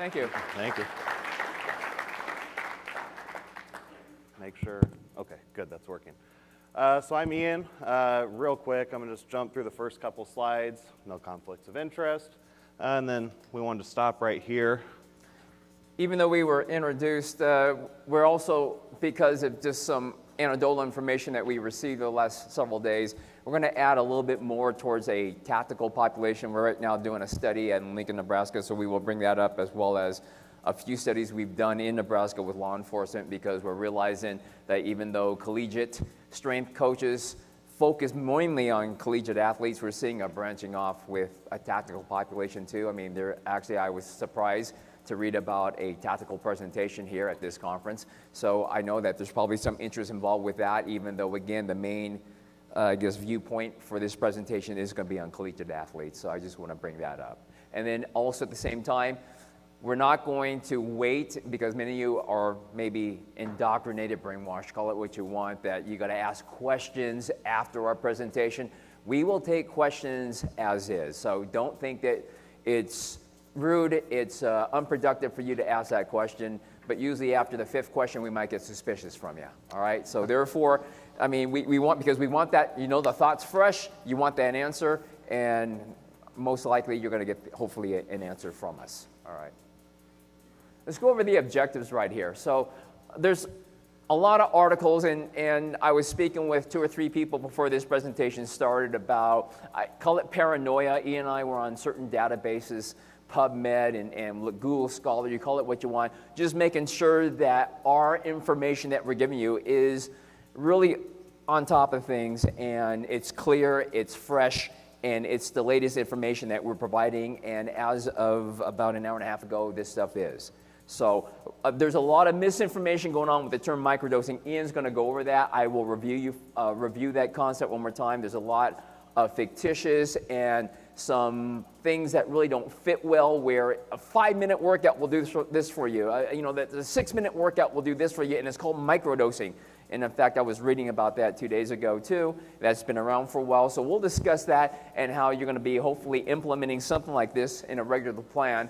Thank you. Thank you. Make sure, okay, good, that's working. So I'm Ian. Real quick, I'm gonna just jump through the first couple slides, no conflicts of interest. And then we wanted to stop right here. Even though we were introduced, we're also, because of just some anecdotal information that we received the last several days, we're going to add a little bit more towards a tactical population. We're right now doing a study in Lincoln, Nebraska, so we will bring that up, as well as a few studies we've done in Nebraska with law enforcement, because we're realizing that even though collegiate strength coaches focus mainly on collegiate athletes, we're seeing a branching off with a tactical population too. I mean, I was surprised to read about a tactical presentation here at this conference. So I know that there's probably some interest involved with that, even though, again, the main viewpoint for this presentation is going to be on collegiate athletes. So I just want to bring that up. And then also at the same time, we're not going to wait, because many of you are maybe indoctrinated, brainwashed, call it what you want, that you got to ask questions after our presentation. We will take questions as is. So don't think that it's rude, it's unproductive for you to ask that question, but usually after the fifth question, we might get suspicious from you, all right? So therefore, I mean, we want that, the thought's fresh, you want that answer, and most likely you're gonna get, hopefully, an answer from us, all right? Let's go over the objectives right here. So there's a lot of articles, and I was speaking with 2 or 3 people before this presentation started about, I call it paranoia. Ian and I were on certain databases, PubMed and Google Scholar, you call it what you want, just making sure that our information that we're giving you is really on top of things, and it's clear, it's fresh, and it's the latest information that we're providing, and as of about an hour and a half ago, this stuff is. So there's a lot of misinformation going on with the term microdosing. Ian's going to go over that. I will review that concept one more time. There's a lot of fictitious and some things that really don't fit well, where a 5-minute workout will do this for you. That the 6-minute workout will do this for you, and it's called microdosing. And in fact, I was reading about that 2 days ago too. That's been around for a while. So we'll discuss that and how you're going to be hopefully implementing something like this in a regular plan.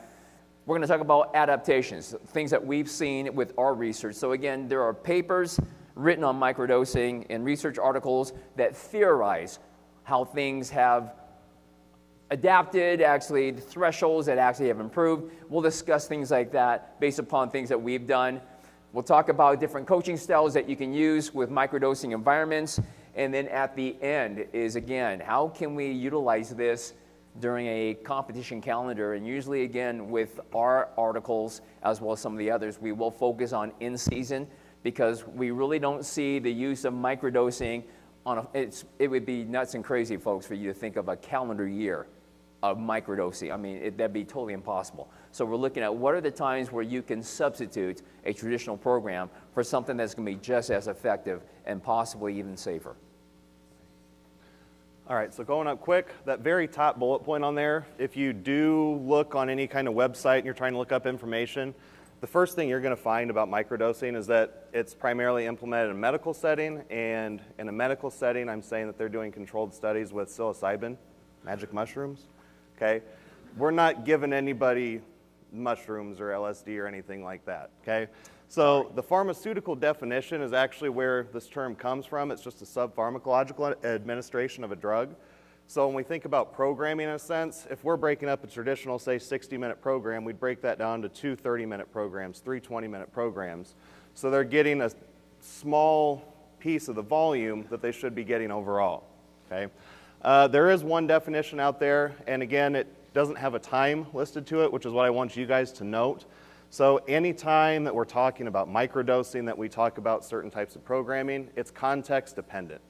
We're going to talk about adaptations, things that we've seen with our research. So again, there are papers written on microdosing and research articles that theorize how things have adapted, actually the thresholds that actually have improved. We'll discuss things like that based upon things that we've done. We'll talk about different coaching styles that you can use with microdosing environments. And then at the end is, again, how can we utilize this during a competition calendar? And usually, again, with our articles, as well as some of the others, we will focus on in-season, because we really don't see the use of microdosing on it would be nuts and crazy, folks, for you to think of a calendar year of microdosing. I mean, that'd be totally impossible. So we're looking at what are the times where you can substitute a traditional program for something that's going to be just as effective and possibly even safer. All right, so going up quick, that very top bullet point on there, if you do look on any kind of website and you're trying to look up information, the first thing you're going to find about microdosing is that it's primarily implemented in a medical setting, and in a medical setting, I'm saying that they're doing controlled studies with psilocybin, magic mushrooms, okay? We're not giving anybody mushrooms or LSD or anything like that, okay? So the pharmaceutical definition is actually where this term comes from. It's just a subpharmacological administration of a drug. So when we think about programming in a sense, if we're breaking up a traditional, say, 60-minute program, we'd break that down to 2 30-minute programs, 3 20-minute programs. So they're getting a small piece of the volume that they should be getting overall, okay? There is one definition out there, and again, it doesn't have a time listed to it, which is what I want you guys to note. So anytime that we're talking about microdosing, that we talk about certain types of programming, it's context dependent.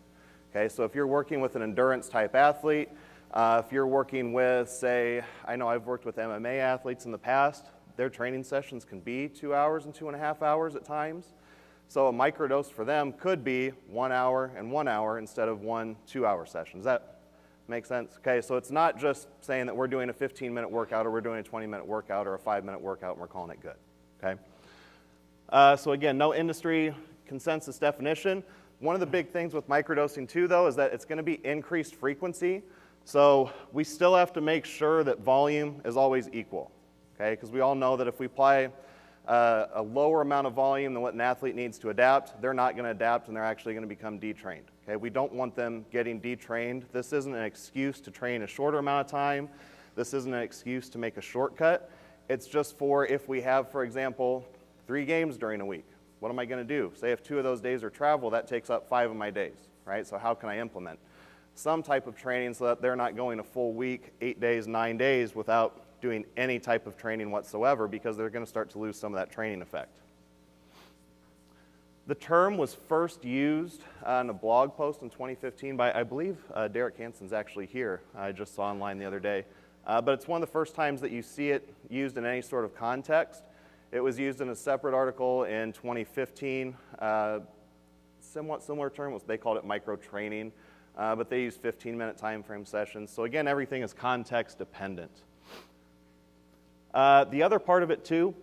Okay, so if you're working with an endurance type athlete, if you're working with, say, I know I've worked with MMA athletes in the past, their training sessions can be 2 hours and 2.5 hours at times. So a microdose for them could be 1 hour and 1 hour instead of 1 2-hour session. Does that make sense? Okay, so it's not just saying that we're doing a 15-minute workout or we're doing a 20-minute workout or a 5-minute workout and we're calling it good, okay? So again, no industry consensus definition. One of the big things with microdosing too, though, is that it's going to be increased frequency. So we still have to make sure that volume is always equal, okay? Because we all know that if we apply a lower amount of volume than what an athlete needs to adapt, they're not going to adapt and they're actually going to become detrained. Okay? We don't want them getting detrained. This isn't an excuse to train a shorter amount of time. This isn't an excuse to make a shortcut. It's just for if we have, for example, 3 games during a week. What am I going to do? Say if 2 of those days are travel, that takes up 5 of my days, right? So how can I implement some type of training so that they're not going a full week, 8 days, 9 days without doing any type of training whatsoever, because they're going to start to lose some of that training effect. The term was first used on a blog post in 2015 by, I believe, Derek Hansen's actually here. I just saw online the other day. But it's one of the first times that you see it used in any sort of context. It was used in a separate article in 2015. Somewhat similar term, they called it micro-training, but they used 15-minute time frame sessions. So again, everything is context dependent. The other part of it too,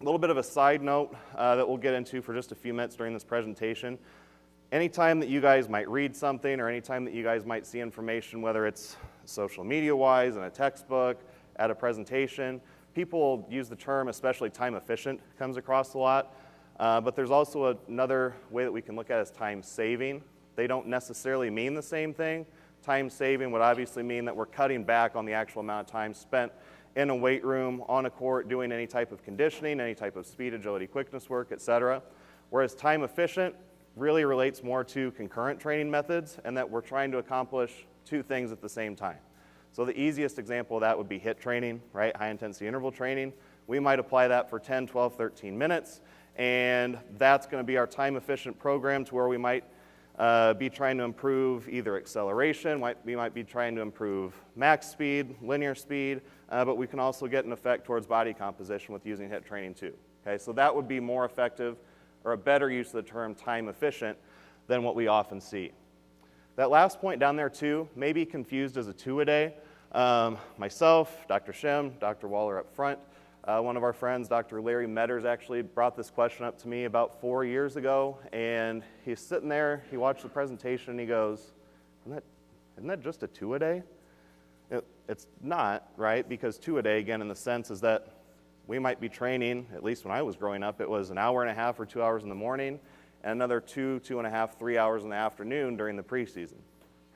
a little bit of a side note that we'll get into for just a few minutes during this presentation. Anytime that you guys might read something or anytime that you guys might see information, whether it's social media-wise, in a textbook, at a presentation, people use the term, especially time efficient, comes across a lot. But there's also another way that we can look at it as time saving. They don't necessarily mean the same thing. Time saving would obviously mean that we're cutting back on the actual amount of time spent in a weight room, on a court, doing any type of conditioning, any type of speed, agility, quickness work, etc. Whereas time efficient really relates more to concurrent training methods and that we're trying to accomplish 2 things at the same time. So the easiest example of that would be HIIT training, right? High intensity interval training. We might apply that for 10, 12, 13 minutes, and that's going to be our time efficient program to where we might be trying to improve either acceleration, we might be trying to improve max speed, linear speed, but we can also get an effect towards body composition with using HIIT training too. Okay, so that would be more effective or a better use of the term time efficient than what we often see. That last point down there too may be confused as a 2-a-day. Myself, Dr. Shim, Dr. Waller up front, one of our friends, Dr. Larry Metters, actually brought this question up to me about 4 years ago, and he's sitting there, he watched the presentation, and he goes, isn't that just a 2-a-day? It's not, right? Because 2-a-day, again, in the sense is that we might be training, at least when I was growing up, it was an hour and a half or 2 hours in the morning, and another 2, 2.5, 3 hours in the afternoon during the preseason,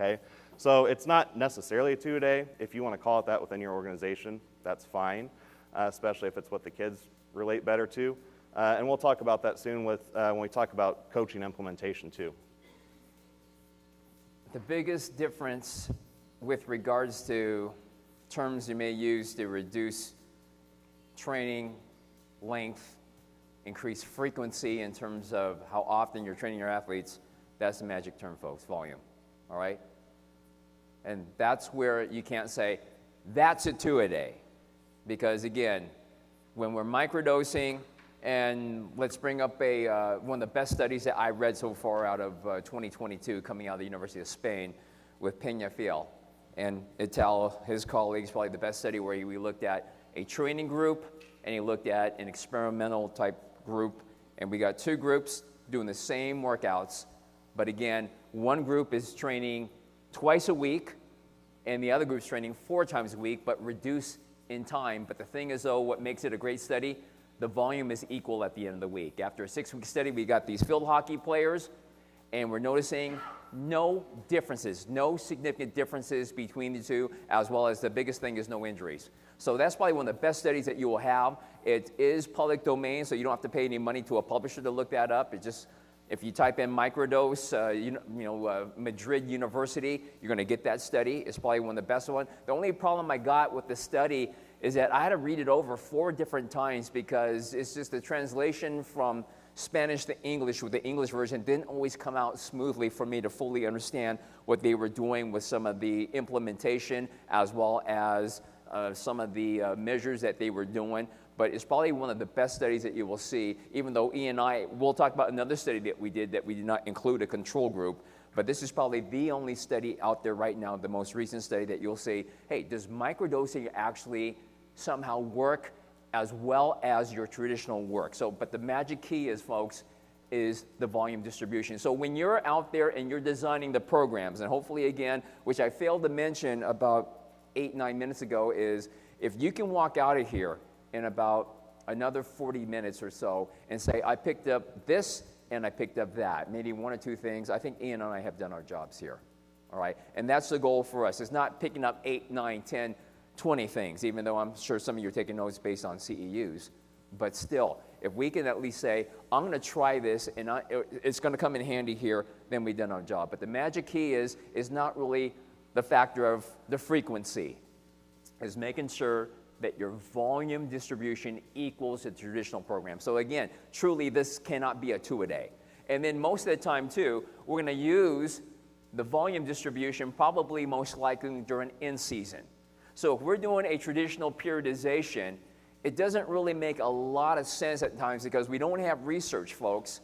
okay? So it's not necessarily a 2-a-day. If you want to call it that within your organization, that's fine. Especially if it's what the kids relate better to. And we'll talk about that soon when we talk about coaching implementation too. The biggest difference with regards to terms you may use to reduce training length, increase frequency in terms of how often you're training your athletes, that's the magic term, folks, volume, all right? And that's where you can't say, that's a 2-a-day. Because again, when we're microdosing, and let's bring up one of the best studies that I read so far out of 2022 coming out of the University of Spain with Peñafiel and Ital, his colleagues, probably the best study where we looked at a training group and he looked at an experimental type group, and we got 2 groups doing the same workouts, but again, one group is training twice a week and the other group's training 4 times a week, but reduced in time. But the thing is, though, what makes it a great study, the volume is equal at the end of the week. After a 6-week study, we got these field hockey players, and we're noticing no differences, no significant differences between the 2, as well as the biggest thing is no injuries. So that's probably one of the best studies that you will have. It is public domain, so you don't have to pay any money to a publisher to look that up. It just, if you type in microdose, Madrid University, you're going to get that study. It's probably one of the best ones. The only problem I got with the study is that I had to read it over 4 different times because it's just the translation from Spanish to English with the English version didn't always come out smoothly for me to fully understand what they were doing with some of the implementation as well as some of the measures that they were doing. But it's probably one of the best studies that you will see, even though E and I, we'll talk about another study that we did not include a control group, but this is probably the only study out there right now, the most recent study that you'll see, hey, does microdosing actually somehow work as well as your traditional work? So, but the magic key is, folks, is the volume distribution. So when you're out there and you're designing the programs, and hopefully again, which I failed to mention about 8-9 minutes ago, is if you can walk out of here in about another 40 minutes or so and say, I picked up this and I picked up that, maybe one or two things. I think Ian and I have done our jobs here, all right? And that's the goal for us. It's not picking up 8, 9, 10, 20 things, even though I'm sure some of you are taking notes based on CEUs. But still, if we can at least say, I'm going to try this and it's going to come in handy here, then we've done our job. But the magic key is not really the factor of the frequency. Is making sure that your volume distribution equals the traditional program. So again, truly this cannot be a 2-a-day. And then most of the time too, we're going to use the volume distribution probably most likely during in-season. So if we're doing a traditional periodization, it doesn't really make a lot of sense at times because we don't have research, folks.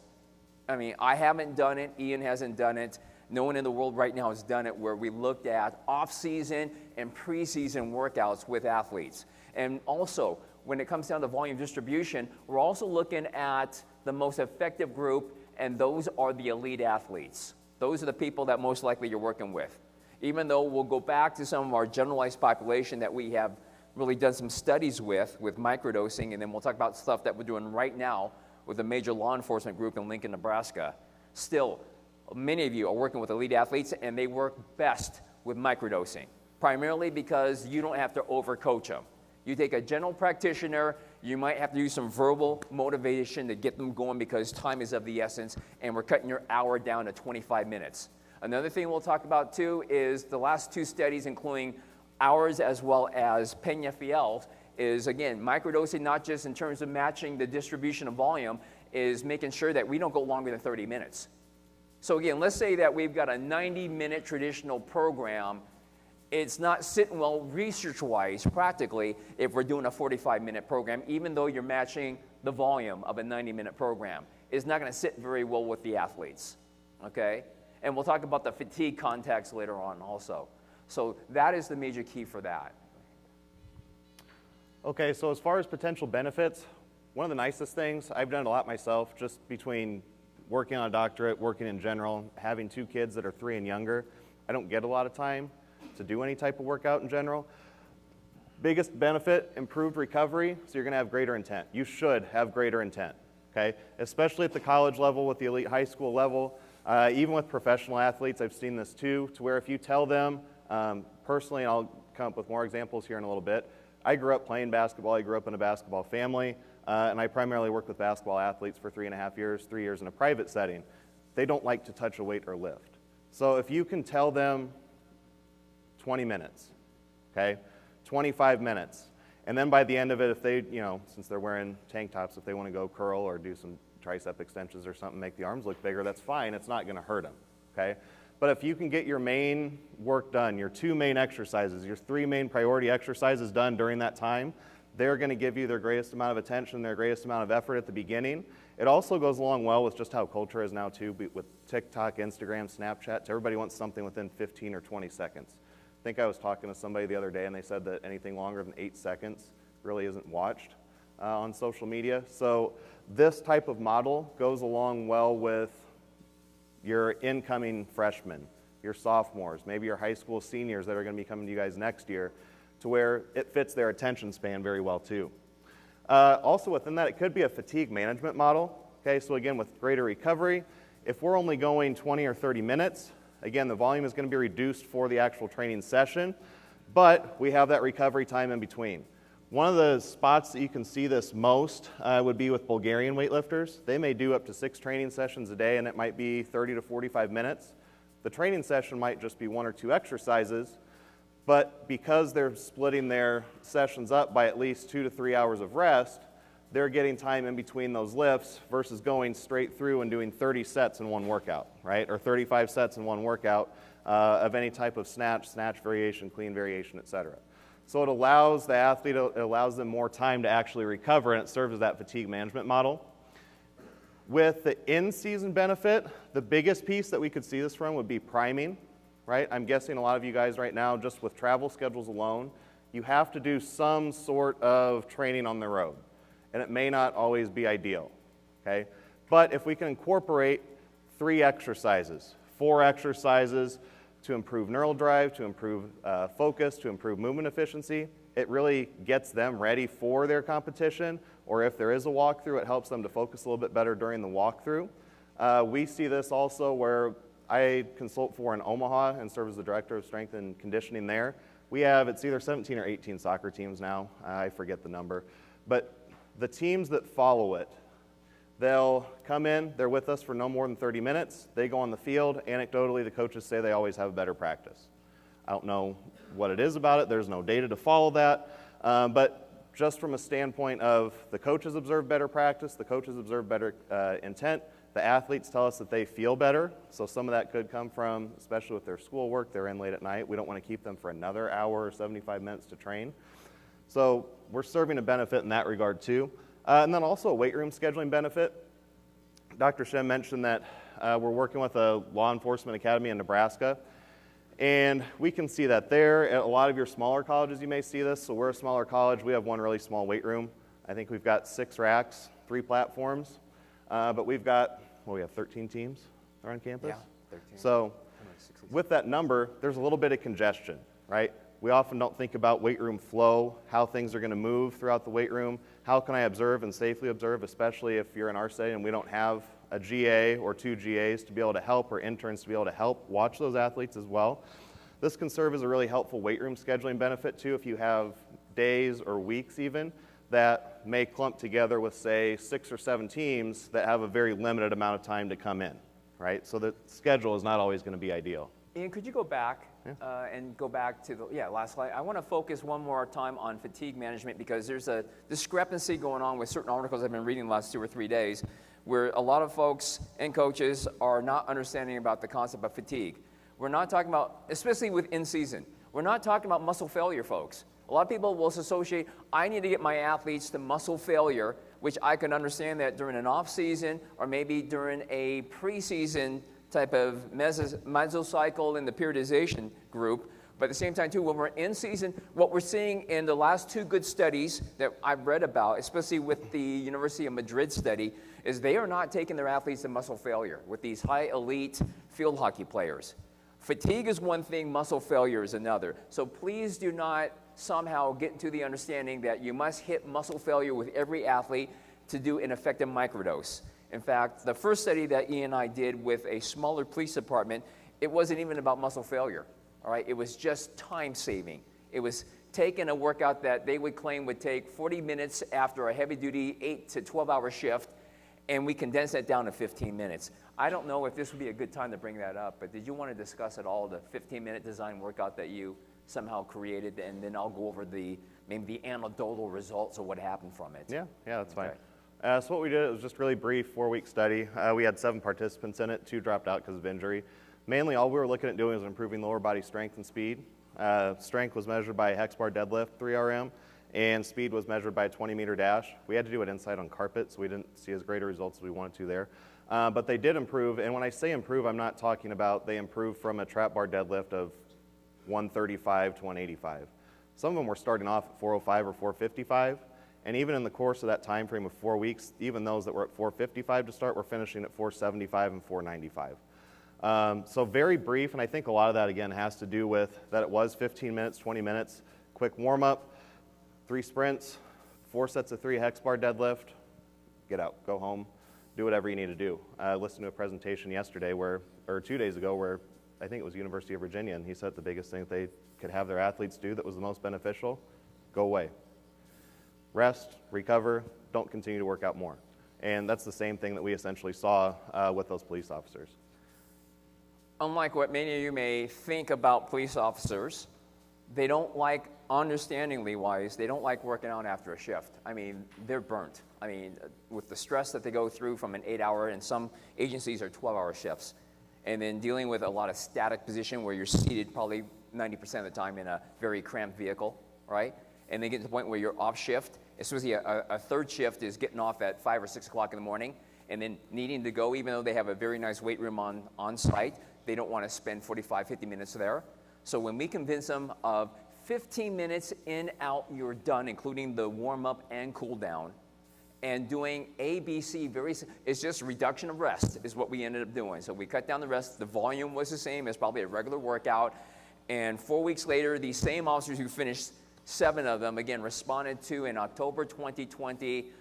I mean, I haven't done it, Ian hasn't done it, no one in the world right now has done it where we looked at off-season and preseason workouts with athletes. And also, when it comes down to volume distribution, we're also looking at the most effective group, and those are the elite athletes. Those are the people that most likely you're working with. Even though we'll go back to some of our generalized population that we have really done some studies with microdosing, and then we'll talk about stuff that we're doing right now with a major law enforcement group in Lincoln, Nebraska. Still, many of you are working with elite athletes, and they work best with microdosing, primarily because you don't have to overcoach them. You take a general practitioner, you might have to use some verbal motivation to get them going because time is of the essence, and we're cutting your hour down to 25 minutes. Another thing we'll talk about too is the last 2 studies, including ours as well as Peñafiel's, is again, microdosing not just in terms of matching the distribution of volume, is making sure that we don't go longer than 30 minutes. So again, let's say that we've got a 90-minute traditional program. It's not sitting well research-wise, practically, if we're doing a 45-minute program, even though you're matching the volume of a 90-minute program. It's not going to sit very well with the athletes, okay? And we'll talk about the fatigue context later on also. So that is the major key for that. Okay, so as far as potential benefits, one of the nicest things, I've done a lot myself, just between working on a doctorate, working in general, having 2 kids that are 3 and younger, I don't get a lot of time to do any type of workout in general. Biggest benefit, improved recovery, so you're going to have greater intent. You should have greater intent, okay? Especially at the college level, with the elite high school level, even with professional athletes, I've seen this too, to where if you tell them, personally, and I'll come up with more examples here in a little bit, I grew up playing basketball, I grew up in a basketball family, and I primarily worked with basketball athletes for 3.5 years, 3 years in a private setting. They don't like to touch a weight or lift. So if you can tell them 20 minutes, okay, 25 minutes, and then by the end of it, if they, since they're wearing tank tops, if they want to go curl or do some tricep extensions or something, make the arms look bigger, that's fine, it's not going to hurt them, okay? But if you can get your main work done, your 2 main exercises, your 3 main priority exercises done during that time, they're going to give you their greatest amount of attention, their greatest amount of effort at the beginning. It also goes along well with just how culture is now too, with TikTok, Instagram, Snapchat. Everybody wants something within 15 or 20 seconds. I think I was talking to somebody the other day, and they said that anything longer than 8 seconds really isn't watched on social media. So this type of model goes along well with your incoming freshmen, your sophomores, maybe your high school seniors that are going to be coming to you guys next year, to where it fits their attention span very well too. Also within that, it could be a fatigue management model. Okay, so again, with greater recovery, if we're only going 20 or 30 minutes, again, the volume is going to be reduced for the actual training session, but we have that recovery time in between. One of the spots that you can see this most would be with Bulgarian weightlifters. They may do up to 6 training sessions a day, and it might be 30 to 45 minutes. The training session might just be 1 or 2 exercises, but because they're splitting their sessions up by at least 2 to 3 hours of rest, they're getting time in between those lifts versus going straight through and doing 30 sets in one workout, right? Or 35 sets in one workout of any type of snatch variation, clean variation, etc. So it allows the athlete, it allows them more time to actually recover, and it serves as that fatigue management model. With the in-season benefit, the biggest piece that we could see this from would be priming, right? I'm guessing a lot of you guys right now, just with travel schedules alone, you have to do some sort of training on the road, and it may not always be ideal, okay? But if we can incorporate 3 exercises, 4 exercises to improve neural drive, to improve focus, to improve movement efficiency, it really gets them ready for their competition, or if there is a walkthrough, it helps them to focus a little bit better during the walkthrough. We see this also where I consult for in Omaha and serve as the director of strength and conditioning there. We have, it's either 17 or 18 soccer teams now, I forget the number, but the teams that follow it, they'll come in, they're with us for no more than 30 minutes, they go on the field, anecdotally the coaches say they always have a better practice. I don't know what it is about it, there's no data to follow that, but just from a standpoint of the coaches observe better practice, the coaches observe better intent, the athletes tell us that they feel better, so some of that could come from, especially with their schoolwork, they're in late at night, we don't want to keep them for another hour or 75 minutes to train. So we're serving a benefit in that regard too. And then also a weight room scheduling benefit. Dr. Shim mentioned that we're working with a law enforcement academy in Nebraska, and we can see that there. At a lot of your smaller colleges you may see this, so we're a smaller college, we have one really small weight room. I think we've got 6 racks, 3 platforms. But we've got, we have 13 teams around campus? Yeah, 13. So with that number, there's a little bit of congestion, right? We often don't think about weight room flow, how things are going to move throughout the weight room. How can I observe and safely observe, especially if you're in our setting and we don't have a GA or 2 GAs to be able to help, or interns to be able to help watch those athletes as well. This can serve as a really helpful weight room scheduling benefit too if you have days or weeks even that may clump together with, say, 6 or 7 teams that have a very limited amount of time to come in, right? So the schedule is not always going to be ideal. Ian, could you go back and go back to the last slide? I want to focus one more time on fatigue management because there's a discrepancy going on with certain articles I've been reading the last 2 or 3 days where a lot of folks and coaches are not understanding about the concept of fatigue. We're not talking about, especially with in-season, we're not talking about muscle failure, folks. A lot of people will associate, I need to get my athletes to muscle failure, which I can understand that during an off-season or maybe during a preseason type of mesocycle in the periodization group. But at the same time, too, when we're in season, what we're seeing in the last 2 good studies that I've read about, especially with the University of Madrid study, is they are not taking their athletes to muscle failure with these high elite field hockey players. Fatigue is one thing, muscle failure is another. So please do not somehow get into the understanding that you must hit muscle failure with every athlete to do an effective microdose. In fact, the first study that Ian and I did with a smaller police department, it wasn't even about muscle failure, all right? It was just time saving. It was taking a workout that they would claim would take 40 minutes after a heavy-duty 8 to 12-hour shift, and we condensed that down to 15 minutes. I don't know if this would be a good time to bring that up, but did you want to discuss at all the 15-minute design workout that you somehow created, and then I'll go over maybe the anecdotal results of what happened from it? Yeah, that's fine. Okay. So what we did, it was just really brief 4-week study. We had 7 participants in it, 2 dropped out because of injury. Mainly all we were looking at doing was improving lower body strength and speed. Strength was measured by a hex bar deadlift, 3 RM, and speed was measured by a 20-meter dash. We had to do it inside on carpet, so we didn't see as great a results as we wanted to there. But they did improve, and when I say improve, I'm not talking about they improved from a trap bar deadlift of 135 to 185. Some of them were starting off at 405 or 455, and even in the course of that time frame of 4 weeks, even those that were at 455 to start were finishing at 475 and 495. So very brief, and I think a lot of that, again, has to do with that it was 15 minutes, 20 minutes, quick warm-up, 3 sprints, 4 sets of 3 hex bar deadlift, get out, go home, do whatever you need to do. I listened to a presentation yesterday or 2 days ago where I think it was University of Virginia, and he said the biggest thing that they could have their athletes do that was the most beneficial, go away. Rest, recover, don't continue to work out more. And that's the same thing that we essentially saw with those police officers. Unlike what many of you may think about police officers, they don't like, understandingly wise, they don't like working out after a shift. I mean, they're burnt. I mean, with the stress that they go through from an 8-hour, and some agencies are 12-hour shifts. And then dealing with a lot of static position where you're seated probably 90% of the time in a very cramped vehicle, right? And then get to the point where you're off shift, especially a third shift is getting off at 5 or 6 o'clock in the morning, and then needing to go, even though they have a very nice weight room on site, they don't want to spend 45, 50 minutes there. So when we convince them of 15 minutes in, out, you're done, including the warm-up and cool-down, and doing ABC, it's just reduction of rest is what we ended up doing. So we cut down the rest. The volume was the same as probably a regular workout. And 4 weeks later, these same officers who finished 7 of them, again, responded to an October 2020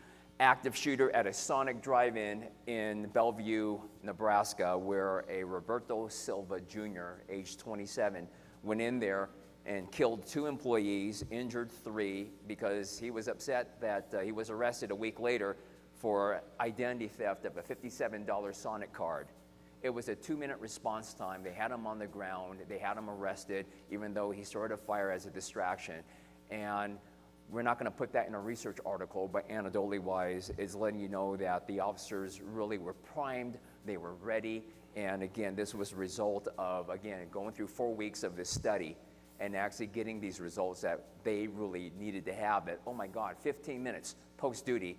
active shooter at a Sonic drive-in in Bellevue, Nebraska, where a Roberto Silva Jr., age 27, went in there and killed 2 employees, injured 3, because he was upset that he was arrested a week later for identity theft of a $57 Sonic card. It was a 2-minute response time. They had him on the ground. They had him arrested, even though he started a fire as a distraction. And we're not going to put that in a research article, but anecdotally wise, is letting you know that the officers really were primed, they were ready, and again, this was a result of, again, going through 4 weeks of this study and actually getting these results that they really needed to have. That, oh my God, 15 minutes post-duty,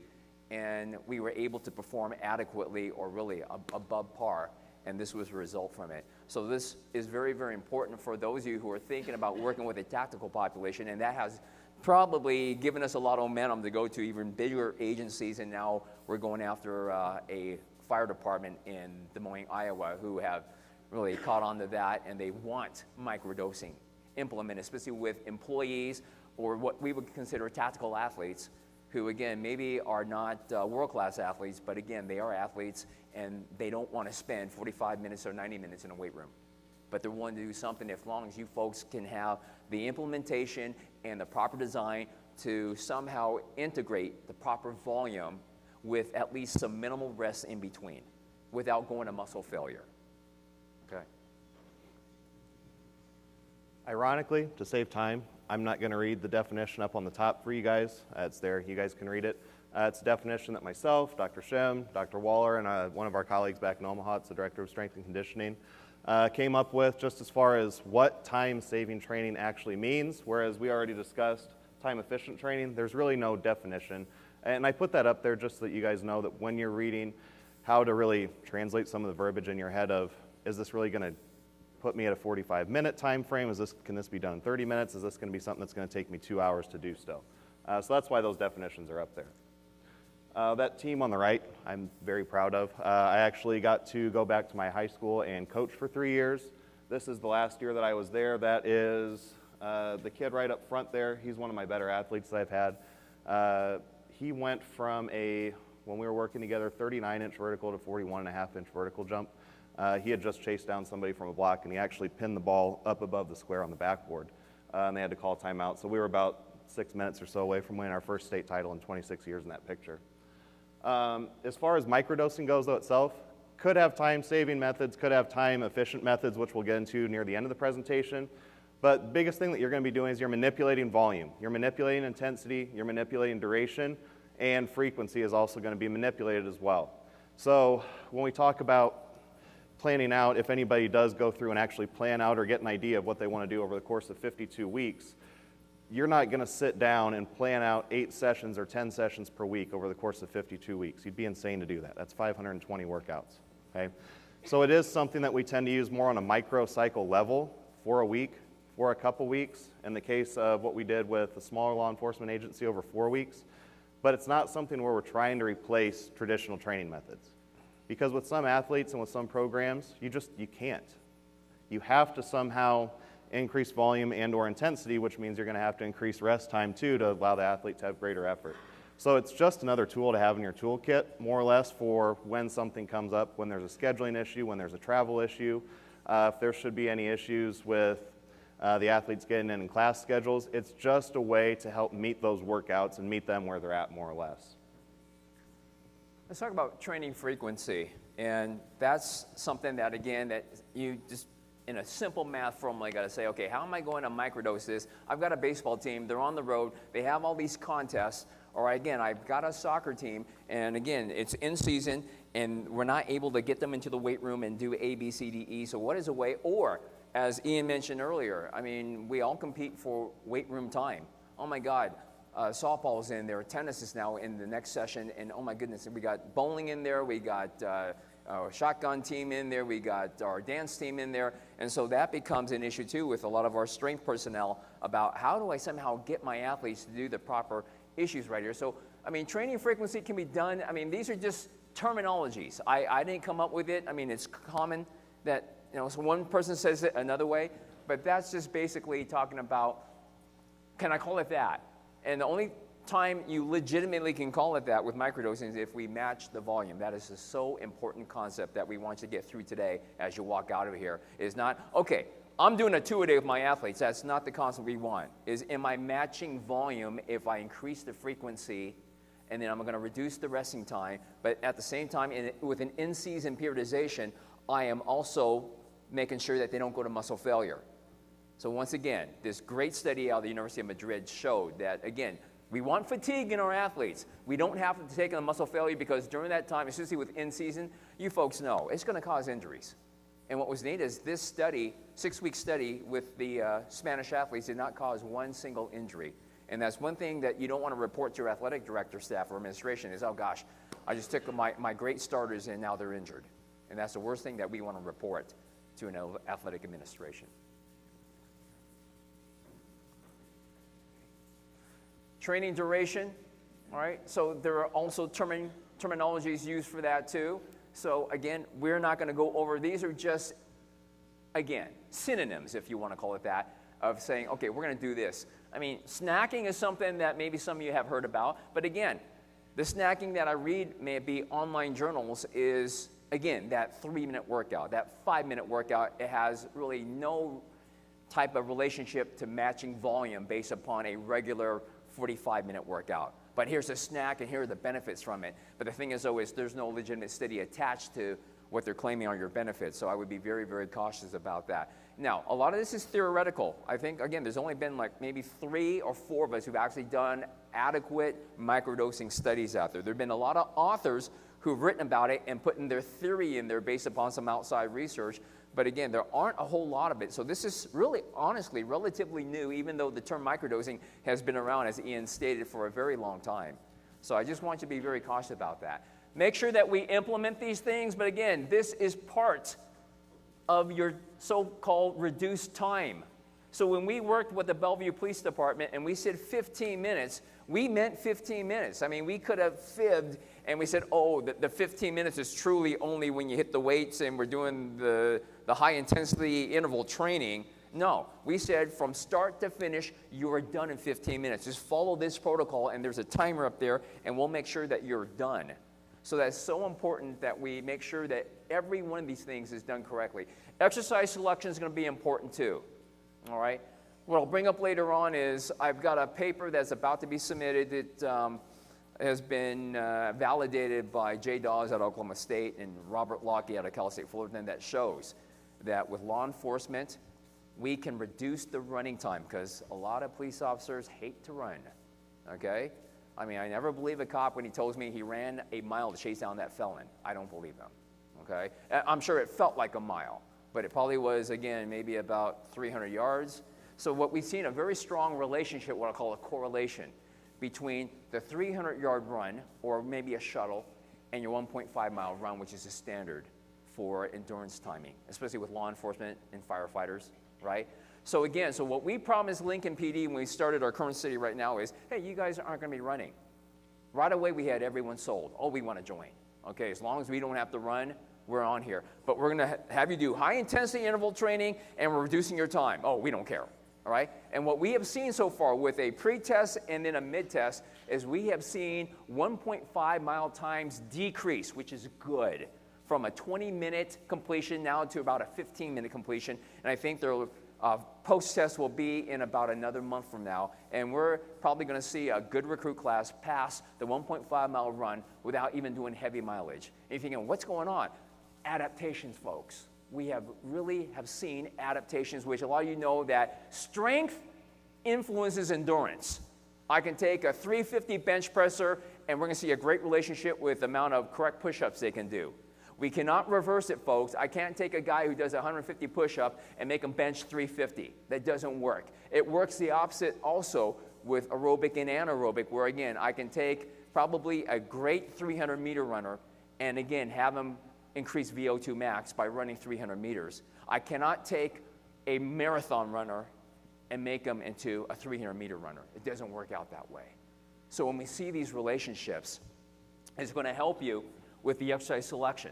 and we were able to perform adequately or really above par, and this was a result from it. So this is very, very important for those of you who are thinking about working with a tactical population, and that has probably given us a lot of momentum to go to even bigger agencies, and now we're going after a fire department in Des Moines, Iowa, who have really caught on to that, and they want microdosing implemented, especially with employees or what we would consider tactical athletes, who again maybe are not world-class athletes, but again they are athletes and they don't want to spend 45 minutes or 90 minutes in a weight room. But they're willing to do something as long as you folks can have the implementation and the proper design to somehow integrate the proper volume with at least some minimal rest in between without going to muscle failure. Okay. Ironically, to save time, I'm not going to read the definition up on the top for you guys. It's there. You guys can read it. It's a definition that myself, Dr. Shim, Dr. Waller, and one of our colleagues back in Omaha, it's the Director of Strength and Conditioning, came up with just as far as what time-saving training actually means, whereas we already discussed time-efficient training. There's really no definition. And I put that up there just so that you guys know that when you're reading how to really translate some of the verbiage in your head of, is this really going to put me at a 45-minute time frame? Can this be done in 30 minutes? Is this going to be something that's going to take me 2 hours to do still? So that's why those definitions are up there. That team on the right, I'm very proud of. I actually got to go back to my high school and coach for 3 years. This is the last year that I was there. That is the kid right up front there. He's one of my better athletes that I've had. He went from when we were working together, 39-inch vertical to 41.5-inch vertical jump. He had just chased down somebody from a block, and he actually pinned the ball up above the square on the backboard, and they had to call timeout. So we were about 6 minutes or so away from winning our first state title in 26 years in that picture. As far as microdosing goes, though, itself, could have time-saving methods, could have time-efficient methods, which we'll get into near the end of the presentation. But the biggest thing that you're going to be doing is you're manipulating volume. You're manipulating intensity, you're manipulating duration, and frequency is also going to be manipulated as well. So when we talk about planning out, if anybody does go through and actually plan out or get an idea of what they want to do over the course of 52 weeks, you're not going to sit down and plan out 8 sessions or 10 sessions per week over the course of 52 weeks. You'd be insane to do that. That's 520 workouts. Okay? So it is something that we tend to use more on a microcycle level for a week, for a couple weeks, in the case of what we did with a smaller law enforcement agency over 4 weeks. But it's not something where we're trying to replace traditional training methods. Because with some athletes and with some programs, you can't. You have to somehow increase volume and or intensity, which means you're going to have to increase rest time too to allow the athlete to have greater effort. So it's just another tool to have in your toolkit, more or less, for when something comes up, when there's a scheduling issue, when there's a travel issue, if there should be any issues with the athletes getting in class schedules. It's just a way to help meet those workouts and meet them where they're at, more or less. Let's talk about training frequency, and that's something that, again, that you just, in a simple math formula, got to say, okay, how am I going to microdose this? I've got a baseball team, they're on the road, they have all these contests, or again, I've got a soccer team, and again, it's in season, and we're not able to get them into the weight room and do A, B, C, D, E, so what is a way? Or, as Ian mentioned earlier, I mean, we all compete for weight room time. Oh my God. Softball's in there, tennis is now in the next session, and oh my goodness, we got bowling in there, we got our shotgun team in there, we got our dance team in there, and so that becomes an issue too with a lot of our strength personnel about how do I somehow get my athletes to do the proper issues right here. So, I mean, training frequency can be done, I mean, these are just terminologies. I didn't come up with it, I mean, it's common that, you know, so one person says it another way, but that's just basically talking about Can I call it that? And the only time you legitimately can call it that with microdosing is if we match the volume. That is a so important concept that we want you to get through today as you walk out of here. Is not, okay, I'm doing a 2-a-day with my athletes. That's not the concept we want. Is, am I matching volume if I increase the frequency and then I'm going to reduce the resting time, but at the same time, with an in-season periodization, I am also making sure that they don't go to muscle failure. So once again, this great study out of the University of Madrid showed that, again, we want fatigue in our athletes. We don't have to take on muscle failure because during that time, especially with in-season, you folks know, it's going to cause injuries. And what was neat is this study, 6-week study with the Spanish athletes did not cause one single injury. And that's one thing that you don't want to report to your athletic director, staff, or administration is, oh gosh, I just took my great starters and now they're injured. And that's the worst thing that we want to report to an athletic administration. Training duration, all right? So there are also terminologies used for that too. So again, we're not going to go over, these are just, again, synonyms, if you want to call it that, of saying, okay, we're going to do this. I mean, snacking is something that maybe some of you have heard about, but again, the snacking that I read, may be online journals, is, again, that 3-minute workout, that 5-minute workout. It has really no type of relationship to matching volume based upon a regular 45-minute workout. But here's a snack and here are the benefits from it. But the thing is, though, is there's no legitimate study attached to what they're claiming are your benefits. So I would be very, very cautious about that. Now, a lot of this is theoretical. I think, again, there's only been like maybe 3 or 4 of us who've actually done adequate microdosing studies out there. There have been a lot of authors who've written about it and putting their theory in there based upon some outside research. But again, there aren't a whole lot of it. So this is really, honestly, relatively new, even though the term microdosing has been around, as Ian stated, for a very long time. So I just want you to be very cautious about that. Make sure that we implement these things. But again, this is part of your so-called reduced time. So when we worked with the Bellevue Police Department and we said 15 minutes, we meant 15 minutes. I mean, we could have fibbed and we said, oh, the 15 minutes is truly only when you hit the weights and we're doing the high-intensity interval training. No, we said from start to finish, you are done in 15 minutes. Just follow this protocol, and there's a timer up there, and we'll make sure that you're done. So that's so important that we make sure that every one of these things is done correctly. Exercise selection is going to be important too, all right? What I'll bring up later on is I've got a paper that's about to be submitted. It has been validated by Jay Dawes at Oklahoma State and Robert Locke out of Cal State Fullerton that shows that with law enforcement, we can reduce the running time because a lot of police officers hate to run, okay? I mean, I never believe a cop when he tells me he ran a mile to chase down that felon. I don't believe him, okay? I'm sure it felt like a mile, but it probably was, again, maybe about 300 yards. So what we've seen, a very strong relationship, what I call a correlation, between the 300-yard run, or maybe a shuttle, and your 1.5-mile run, which is the standard for endurance timing, especially with law enforcement and firefighters, right? So again, so what we promised Lincoln PD when we started our current city right now is, hey, you guys aren't going to be running. Right away, we had everyone sold. Oh, we want to join. Okay, as long as we don't have to run, we're on here. But we're going to have you do high-intensity interval training, and we're reducing your time. Oh, we don't care. All right? And what we have seen so far with a pre-test and then a mid-test is we have seen 1.5-mile times decrease, which is good, from a 20-minute completion now to about a 15-minute completion. And I think their post-test will be in about another month from now. And we're probably going to see a good recruit class pass the 1.5-mile run without even doing heavy mileage. And you're thinking, what's going on? Adaptations, folks. We have seen adaptations, which a lot of you know that strength influences endurance. I can take a 350 bench presser, and we're going to see a great relationship with the amount of correct push-ups they can do. We cannot reverse it, folks. I can't take a guy who does 150 push-up and make him bench 350. That doesn't work. It works the opposite also with aerobic and anaerobic, where, again, I can take probably a great 300-meter runner and, again, have him increase VO2 max by running 300 meters. I cannot take a marathon runner and make him into a 300-meter runner. It doesn't work out that way. So when we see these relationships, it's going to help you with the exercise selection.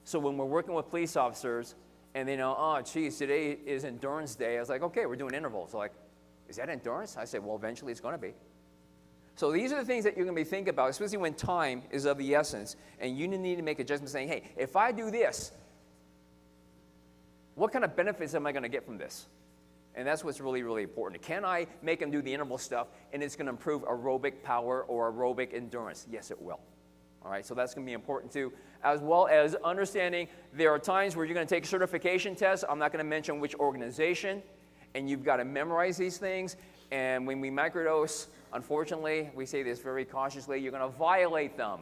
So when we're working with police officers and they know, oh, geez, today is endurance day, I was like, okay, we're doing intervals. They're like, Is that endurance? I said, well, eventually it's going to be. So these are the things that you're going to be thinking about, especially when time is of the essence, and you need to make adjustments saying, hey, if I do this, what kind of benefits am I going to get from this? And that's what's really, really important. Can I make them do the interval stuff, and it's going to improve aerobic power or aerobic endurance? Yes, it will. All right, so that's going to be important too, as well as understanding there are times where you're going to take certification tests. I'm not going to mention which organization, and you've got to memorize these things. And when we microdose, unfortunately, we say this very cautiously, you're going to violate them.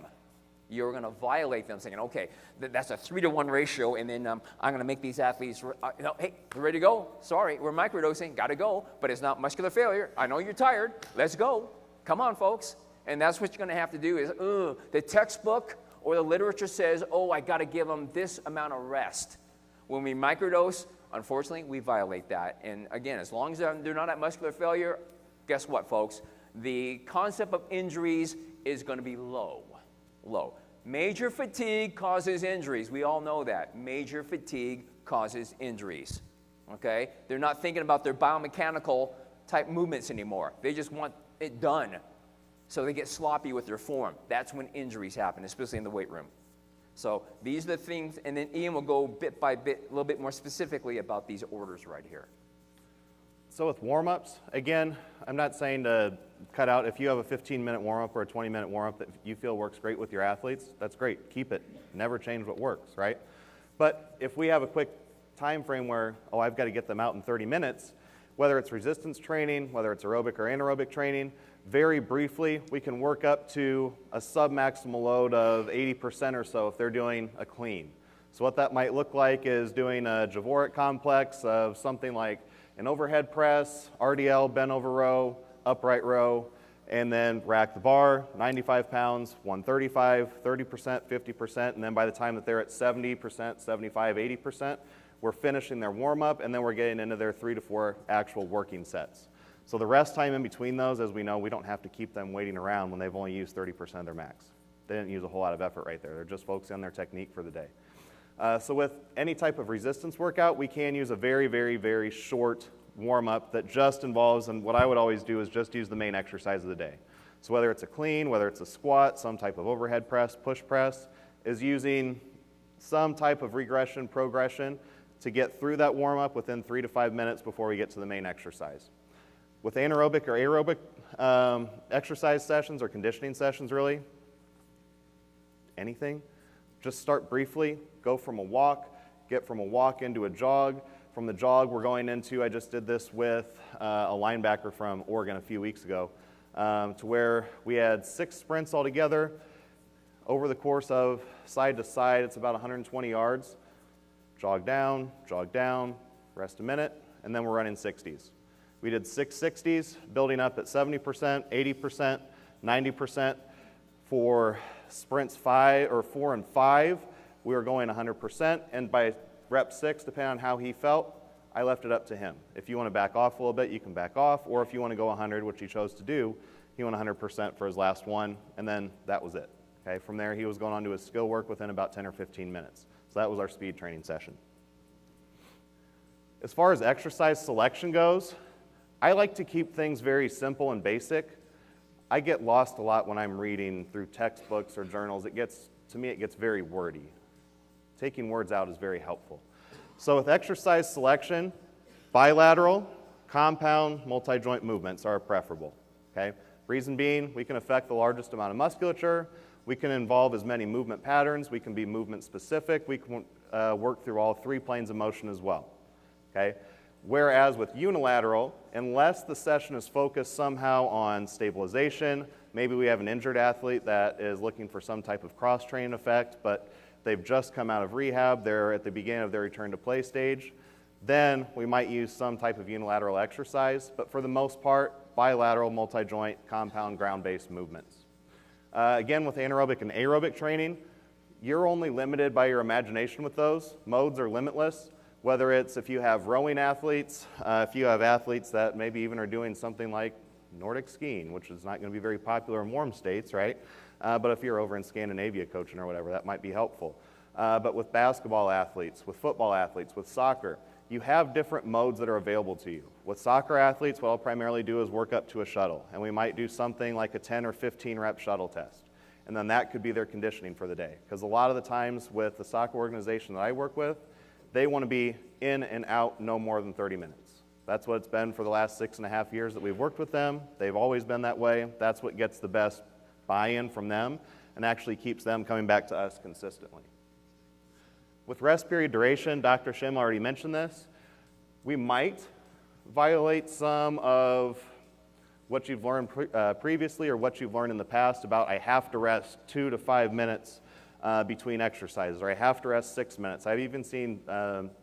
You're going to violate them, saying, okay, that's a 3-to-1 ratio, and then I'm going to make these athletes, hey, we're ready to go. Sorry, we're microdosing, got to go, but it's not muscular failure. I know you're tired. Let's go. Come on, folks. And that's what you're going to have to do is, the textbook or the literature says, I got to give them this amount of rest. When we microdose, unfortunately, we violate that. And again, as long as they're not at muscular failure, guess what, folks? The concept of injuries is going to be low. Major fatigue causes injuries. We all know that. Major fatigue causes injuries. Okay? They're not thinking about their biomechanical type movements anymore. They just want it done. So they get sloppy with their form. That's when injuries happen, especially in the weight room. So these are the things, and then Ian will go bit by bit, a little bit more specifically about these orders right here. So with warm-ups, again, I'm not saying to cut out, if you have a 15-minute warm-up or a 20-minute warm-up that you feel works great with your athletes, that's great. Keep it. Never change what works, right? But if we have a quick time frame where, I've got to get them out in 30 minutes, whether it's resistance training, whether it's aerobic or anaerobic training, very briefly, we can work up to a sub-maximal load of 80% or so if they're doing a clean. So what that might look like is doing a Javorek complex of something like an overhead press, RDL, bent over row, upright row, and then rack the bar, 95 pounds, 135, 30%, 50%, and then by the time that they're at 70%, 75, 80%, we're finishing their warm-up, and then we're getting into their 3 to 4 actual working sets. So the rest time in between those, as we know, we don't have to keep them waiting around when they've only used 30% of their max. They didn't use a whole lot of effort right there. They're just focusing on their technique for the day. So with any type of resistance workout, we can use a very, very, very short warm-up that just involves, and what I would always do is just use the main exercise of the day. So whether it's a clean, whether it's a squat, some type of overhead press, push press, is using some type of regression, progression to get through that warm-up within 3 to 5 minutes before we get to the main exercise. With anaerobic or aerobic exercise sessions or conditioning sessions really, anything, just start briefly, go from a walk, get from a walk into a jog. From the jog we're going into, I just did this with a linebacker from Oregon a few weeks ago, to where we had 6 sprints altogether. Over the course of side to side, it's about 120 yards. Jog down, rest a minute, and then we're running 60s. We did 6 60s, building up at 70%, 80%, 90%. For sprints 4 and 5, we were going 100%, and by rep 6, depending on how he felt, I left it up to him. If you want to back off a little bit, you can back off, or if you want to go 100, which he chose to do, he went 100% for his last one, and then that was it. Okay, from there, he was going on to his skill work within about 10 or 15 minutes. So that was our speed training session. As far as exercise selection goes, I like to keep things very simple and basic. I get lost a lot when I'm reading through textbooks or journals. To me, it gets very wordy. Taking words out is very helpful. So with exercise selection, bilateral, compound, multi-joint movements are preferable. Okay? Reason being, we can affect the largest amount of musculature. We can involve as many movement patterns. We can be movement specific. We can work through all 3 planes of motion as well. Okay? Whereas with unilateral, unless the session is focused somehow on stabilization, maybe we have an injured athlete that is looking for some type of cross-training effect, but they've just come out of rehab, they're at the beginning of their return to play stage, then we might use some type of unilateral exercise, but for the most part, bilateral, multi-joint, compound, ground-based movements. Again, with anaerobic and aerobic training, you're only limited by your imagination with those. Modes are limitless. Whether it's if you have rowing athletes, if you have athletes that maybe even are doing something like Nordic skiing, which is not going to be very popular in warm states, right? But if you're over in Scandinavia coaching or whatever, that might be helpful. But with basketball athletes, with football athletes, with soccer, you have different modes that are available to you. With soccer athletes, what I'll primarily do is work up to a shuttle, and we might do something like a 10 or 15 rep shuttle test. And then that could be their conditioning for the day. Because a lot of the times with the soccer organization that I work with, they want to be in and out no more than 30 minutes. That's what it's been for the last 6.5 years that we've worked with them. They've always been that way. That's what gets the best buy-in from them and actually keeps them coming back to us consistently. With rest period duration, Dr. Shim already mentioned this. We might violate some of what you've learned previously or what you've learned in the past about I have to rest 2 to 5 minutes between exercises, or I have to rest 6 minutes. I've even seen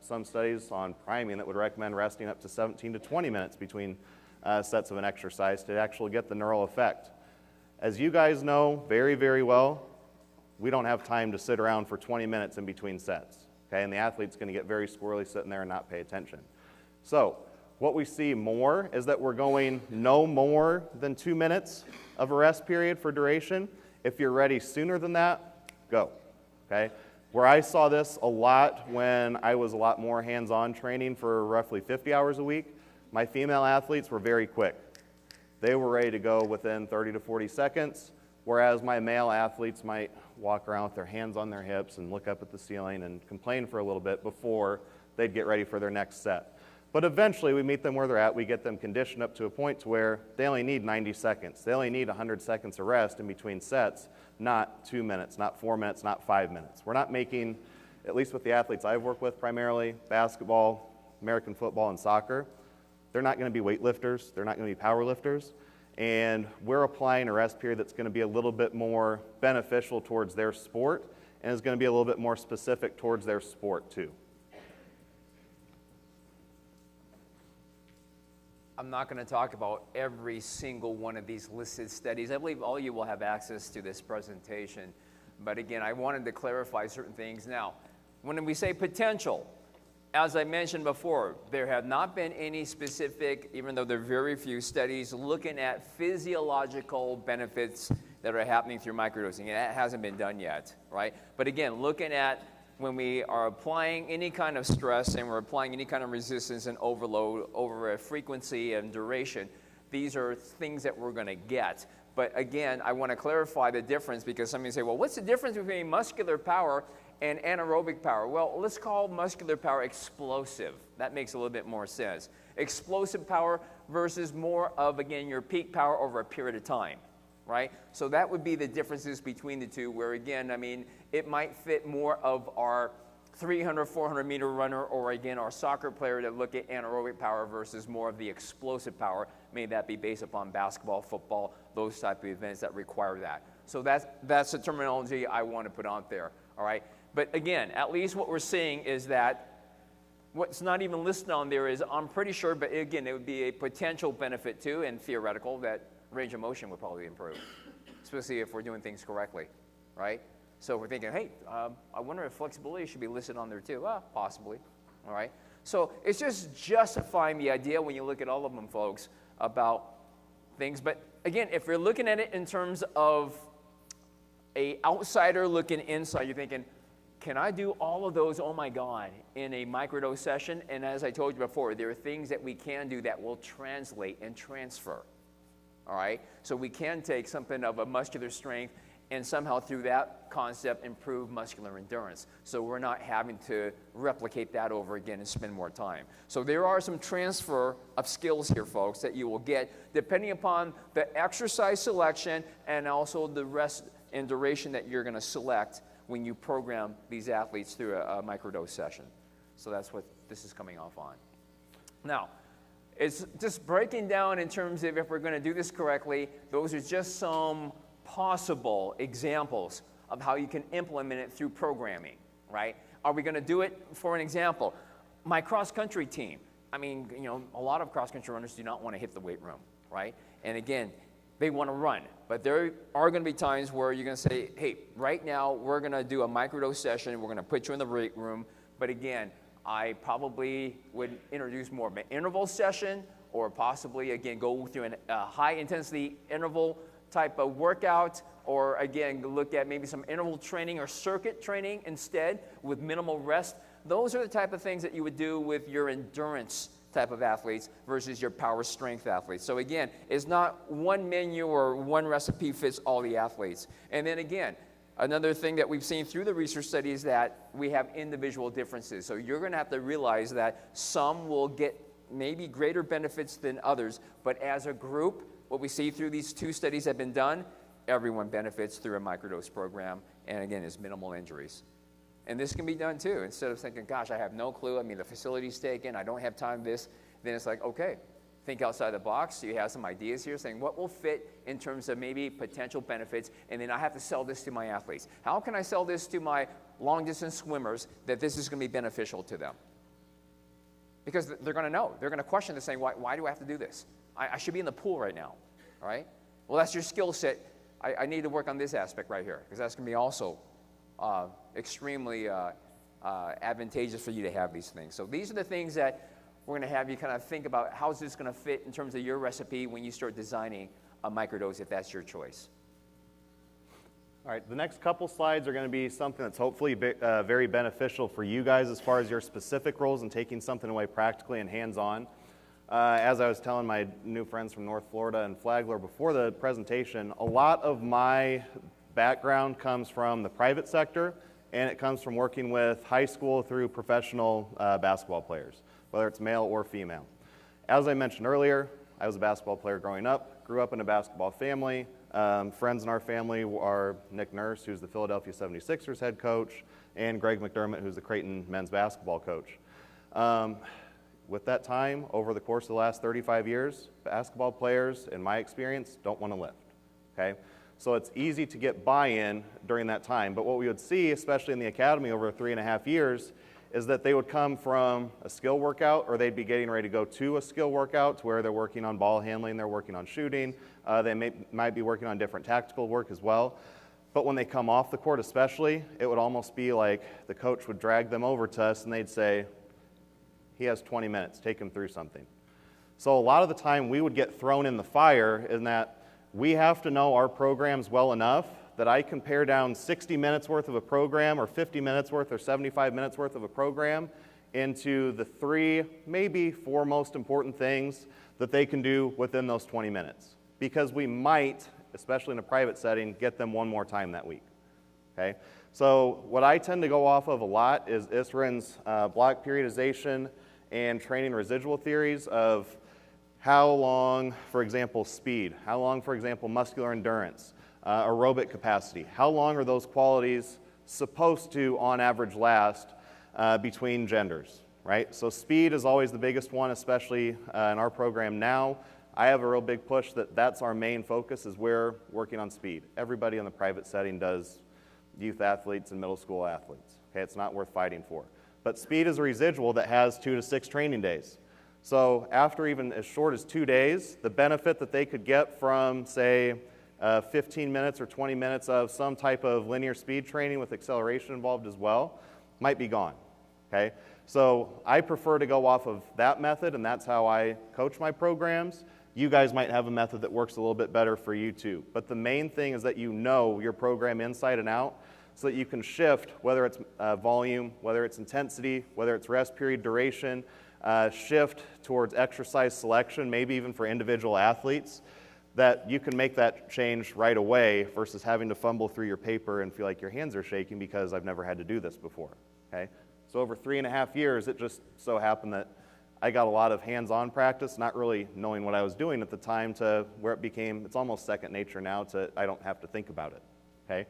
some studies on priming that would recommend resting up to 17 to 20 minutes between sets of an exercise to actually get the neural effect. As you guys know very, very well, we don't have time to sit around for 20 minutes in between sets, okay? And the athlete's going to get very squirrely sitting there and not pay attention. So what we see more is that we're going no more than 2 minutes of a rest period for duration. If you're ready sooner than that, go, okay? Where I saw this a lot when I was a lot more hands-on training for roughly 50 hours a week, my female athletes were very quick. They were ready to go within 30 to 40 seconds, whereas my male athletes might walk around with their hands on their hips and look up at the ceiling and complain for a little bit before they'd get ready for their next set. But eventually we meet them where they're at, we get them conditioned up to a point to where they only need 90 seconds. They only need 100 seconds of rest in between sets, not 2 minutes, not 4 minutes, not 5 minutes. We're not making, at least with the athletes I've worked with primarily, basketball, American football, and soccer, they're not going to be weightlifters, they're not going to be power lifters, and we're applying a rest period that's going to be a little bit more beneficial towards their sport and is going to be a little bit more specific towards their sport too. I'm not going to talk about every single one of these listed studies. I believe all you will have access to this presentation. But again, I wanted to clarify certain things. Now, when we say potential, as I mentioned before, there have not been any specific, even though there are very few studies, looking at physiological benefits that are happening through microdosing. And that hasn't been done yet, right? But again, looking at when we are applying any kind of stress and we're applying any kind of resistance and overload over a frequency and duration, these are things that we're going to get. But again, I want to clarify the difference because somebody say, well, what's the difference between muscular power and anaerobic power? Well, let's call muscular power explosive. That makes a little bit more sense. Explosive power versus more of, again, your peak power over a period of time, right? So that would be the differences between the two where, again, I mean, it might fit more of our 300, 400 meter runner or, again, our soccer player to look at anaerobic power versus more of the explosive power. May that be based upon basketball, football, those type of events that require that. So that's the terminology I want to put out there, all right? But again, at least what we're seeing is that what's not even listed on there is, I'm pretty sure, but again, it would be a potential benefit too and theoretical that range of motion would probably improve, especially if we're doing things correctly, right? So we're thinking, hey, I wonder if flexibility should be listed on there too. Possibly, all right? So it's just justifying the idea when you look at all of them, folks, about things. But again, if you're looking at it in terms of a outsider looking inside, you're thinking, can I do all of those, oh my God, in a microdose session? And as I told you before, there are things that we can do that will translate and transfer, all right? So we can take something of a muscular strength and somehow through that concept improve muscular endurance. So we're not having to replicate that over again and spend more time. So there are some transfer of skills here, folks, that you will get depending upon the exercise selection and also the rest and duration that you're gonna select when you program these athletes through a microdose session. So that's what this is coming off on. Now, it's just breaking down in terms of if we're gonna do this correctly, those are just some possible examples of how you can implement it through programming, right? Are we gonna do it, for an example, my cross-country team. I mean, you know, a lot of cross-country runners do not wanna hit the weight room, right? And again, they wanna run, but there are gonna be times where you're gonna say, hey, right now we're gonna do a microdose session, we're gonna put you in the weight room, but again, I probably would introduce more of an interval session or possibly, again, go through a high-intensity interval type of workout, or again, look at maybe some interval training or circuit training instead with minimal rest Those are the type of things that you would do with your endurance type of athletes versus your power strength athletes. So again, it's not one menu or one recipe fits all the athletes. And then again, another thing that we've seen through the research study is that we have individual differences. So you're going to have to realize that some will get maybe greater benefits than others, but as a group, what we see through these 2 studies that have been done, everyone benefits through a microdose program, and again, is minimal injuries. And this can be done too. Instead of thinking, gosh, I have no clue, I mean, the facility's taken, I don't have time for this, then it's like, okay, think outside the box. So you have some ideas here saying what will fit in terms of maybe potential benefits, and then I have to sell this to my athletes. How can I sell this to my long-distance swimmers that this is going to be beneficial to them? Because they're going to know. They're going to question this saying, why do I have to do this? I should be in the pool right now, all right? Well, that's your skill set. I need to work on this aspect right here, because that's going to be also extremely advantageous for you to have these things. So these are the things that we're going to have you kind of think about. How is this going to fit in terms of your recipe when you start designing a microdose, if that's your choice? All right, the next couple slides are going to be something that's hopefully very beneficial for you guys as far as your specific roles and taking something away practically and hands-on. As I was telling my new friends from North Florida and Flagler before the presentation, a lot of my background comes from the private sector, and it comes from working with high school through professional basketball players, whether it's male or female. As I mentioned earlier, I was a basketball player growing up, grew up in a basketball family. Friends in our family are Nick Nurse, who's the Philadelphia 76ers head coach, and Greg McDermott, who's the Creighton men's basketball coach. With that time, over the course of the last 35 years, basketball players, in my experience, don't want to lift, okay? So it's easy to get buy-in during that time, but what we would see, especially in the academy over 3.5 years, is that they would come from a skill workout, or they'd be getting ready to go to a skill workout to where they're working on ball handling, they're working on shooting, they might be working on different tactical work as well. But when they come off the court especially, it would almost be like the coach would drag them over to us and they'd say, he has 20 minutes, take him through something. So a lot of the time we would get thrown in the fire in that we have to know our programs well enough that I can pare down 60 minutes worth of a program or 50 minutes worth or 75 minutes worth of a program into the 3, maybe 4 most important things that they can do within those 20 minutes. Because we might, especially in a private setting, get them one more time that week, okay? So what I tend to go off of a lot is Isrin's block periodization and training residual theories of how long, for example, speed, how long, for example, muscular endurance, aerobic capacity, how long are those qualities supposed to, on average, last between genders, right? So speed is always the biggest one, especially in our program now. I have a real big push that that's our main focus, is we're working on speed. Everybody in the private setting does youth athletes and middle school athletes, okay? It's not worth fighting for. But speed is a residual that has 2 to 6 training days. So after even as short as 2 days, the benefit that they could get from, say, 15 minutes or 20 minutes of some type of linear speed training with acceleration involved as well might be gone, okay? So I prefer to go off of that method, and that's how I coach my programs. You guys might have a method that works a little bit better for you too. But the main thing is that you know your program inside and out so that you can shift, whether it's volume, whether it's intensity, whether it's rest period duration, shift towards exercise selection, maybe even for individual athletes, that you can make that change right away versus having to fumble through your paper and feel like your hands are shaking because I've never had to do this before, okay? So over 3.5 years, it just so happened that I got a lot of hands-on practice, not really knowing what I was doing at the time, to where it became, it's almost second nature now, to I don't have to think about it, okay?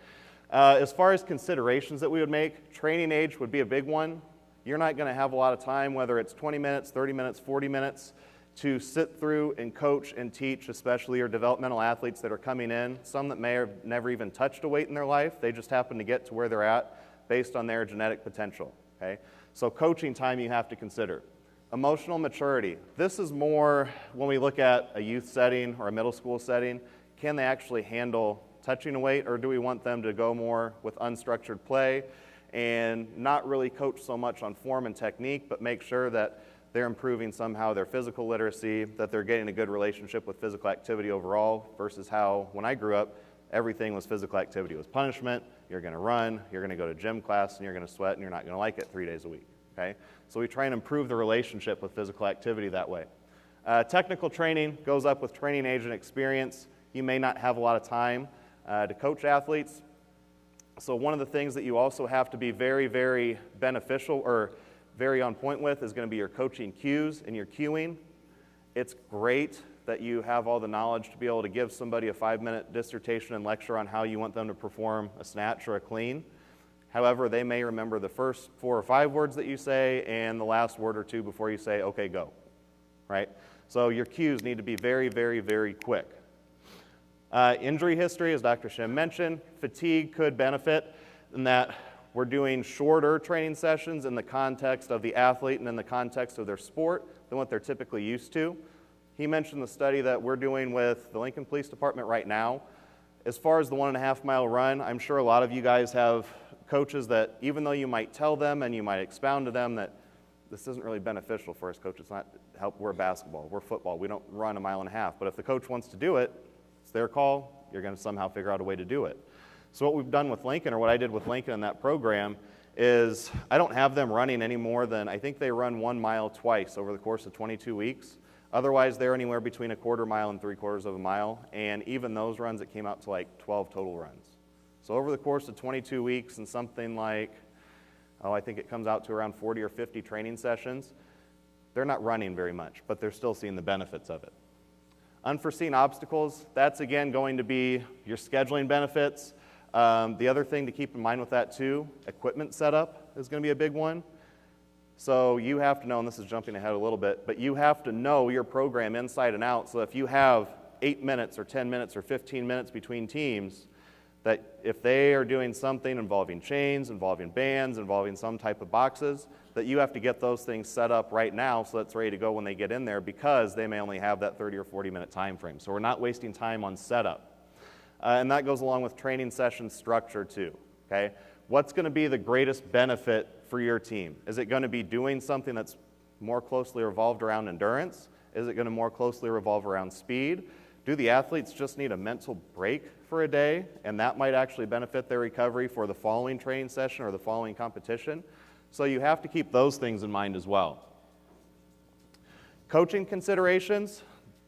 As far as considerations that we would make, training age would be a big one. You're not going to have a lot of time, whether it's 20 minutes, 30 minutes, 40 minutes, to sit through and coach and teach, especially your developmental athletes that are coming in, some that may have never even touched a weight in their life. They just happen to get to where they're at based on their genetic potential, okay? So coaching time you have to consider. Emotional maturity. This is more when we look at a youth setting or a middle school setting. Can they actually handle touching a weight, or do we want them to go more with unstructured play and not really coach so much on form and technique, but make sure that they're improving somehow their physical literacy, that they're getting a good relationship with physical activity overall, versus how, when I grew up, everything was physical activity. It was punishment. You're going to run, you're going to go to gym class, and you're going to sweat, and you're not going to like it 3 days a week, okay? So we try and improve the relationship with physical activity that way. Technical training goes up with training age and experience. You may not have a lot of time to coach athletes. So one of the things that you also have to be very, very beneficial or very on point with is going to be your coaching cues and your cueing. It's great that you have all the knowledge to be able to give somebody a 5-minute dissertation and lecture on how you want them to perform a snatch or a clean. However, they may remember the first 4 or 5 words that you say and the last word or 2 before you say, okay, go, right? So your cues need to be very, very, very quick. Injury history, as Dr. Shim mentioned, fatigue could benefit in that we're doing shorter training sessions in the context of the athlete and in the context of their sport than what they're typically used to. He mentioned the study that we're doing with the Lincoln Police Department right now. As far as the 1.5-mile run, I'm sure a lot of you guys have coaches that even though you might tell them and you might expound to them that this isn't really beneficial for us, coach, it's not help, we're basketball, we're football, we don't run 1.5 miles. But if the coach wants to do it, it's their call, you're going to somehow figure out a way to do it. So what we've done with Lincoln, or what I did with Lincoln in that program, is I don't have them running any more than, I think they run 1 mile twice over the course of 22 weeks. Otherwise, they're anywhere between 1/4 mile and 3/4 of a mile, and even those runs, it came out to like 12 total runs. So over the course of 22 weeks and something like, I think it comes out to around 40 or 50 training sessions, they're not running very much, but they're still seeing the benefits of it. Unforeseen obstacles, that's again going to be your scheduling benefits. The other thing to keep in mind with that too, equipment setup is going to be a big one. So you have to know, and this is jumping ahead a little bit, but you have to know your program inside and out. So if you have 8 minutes or 10 minutes or 15 minutes between teams, that if they are doing something involving chains, involving bands, involving some type of boxes, that you have to get those things set up right now so that's ready to go when they get in there, because they may only have that 30 or 40-minute time frame. So we're not wasting time on setup. And that goes along with training session structure too, okay? What's going to be the greatest benefit for your team? Is it going to be doing something that's more closely revolved around endurance? Is it going to more closely revolve around speed? Do the athletes just need a mental break for a day, and that might actually benefit their recovery for the following training session or the following competition? So you have to keep those things in mind as well. Coaching considerations.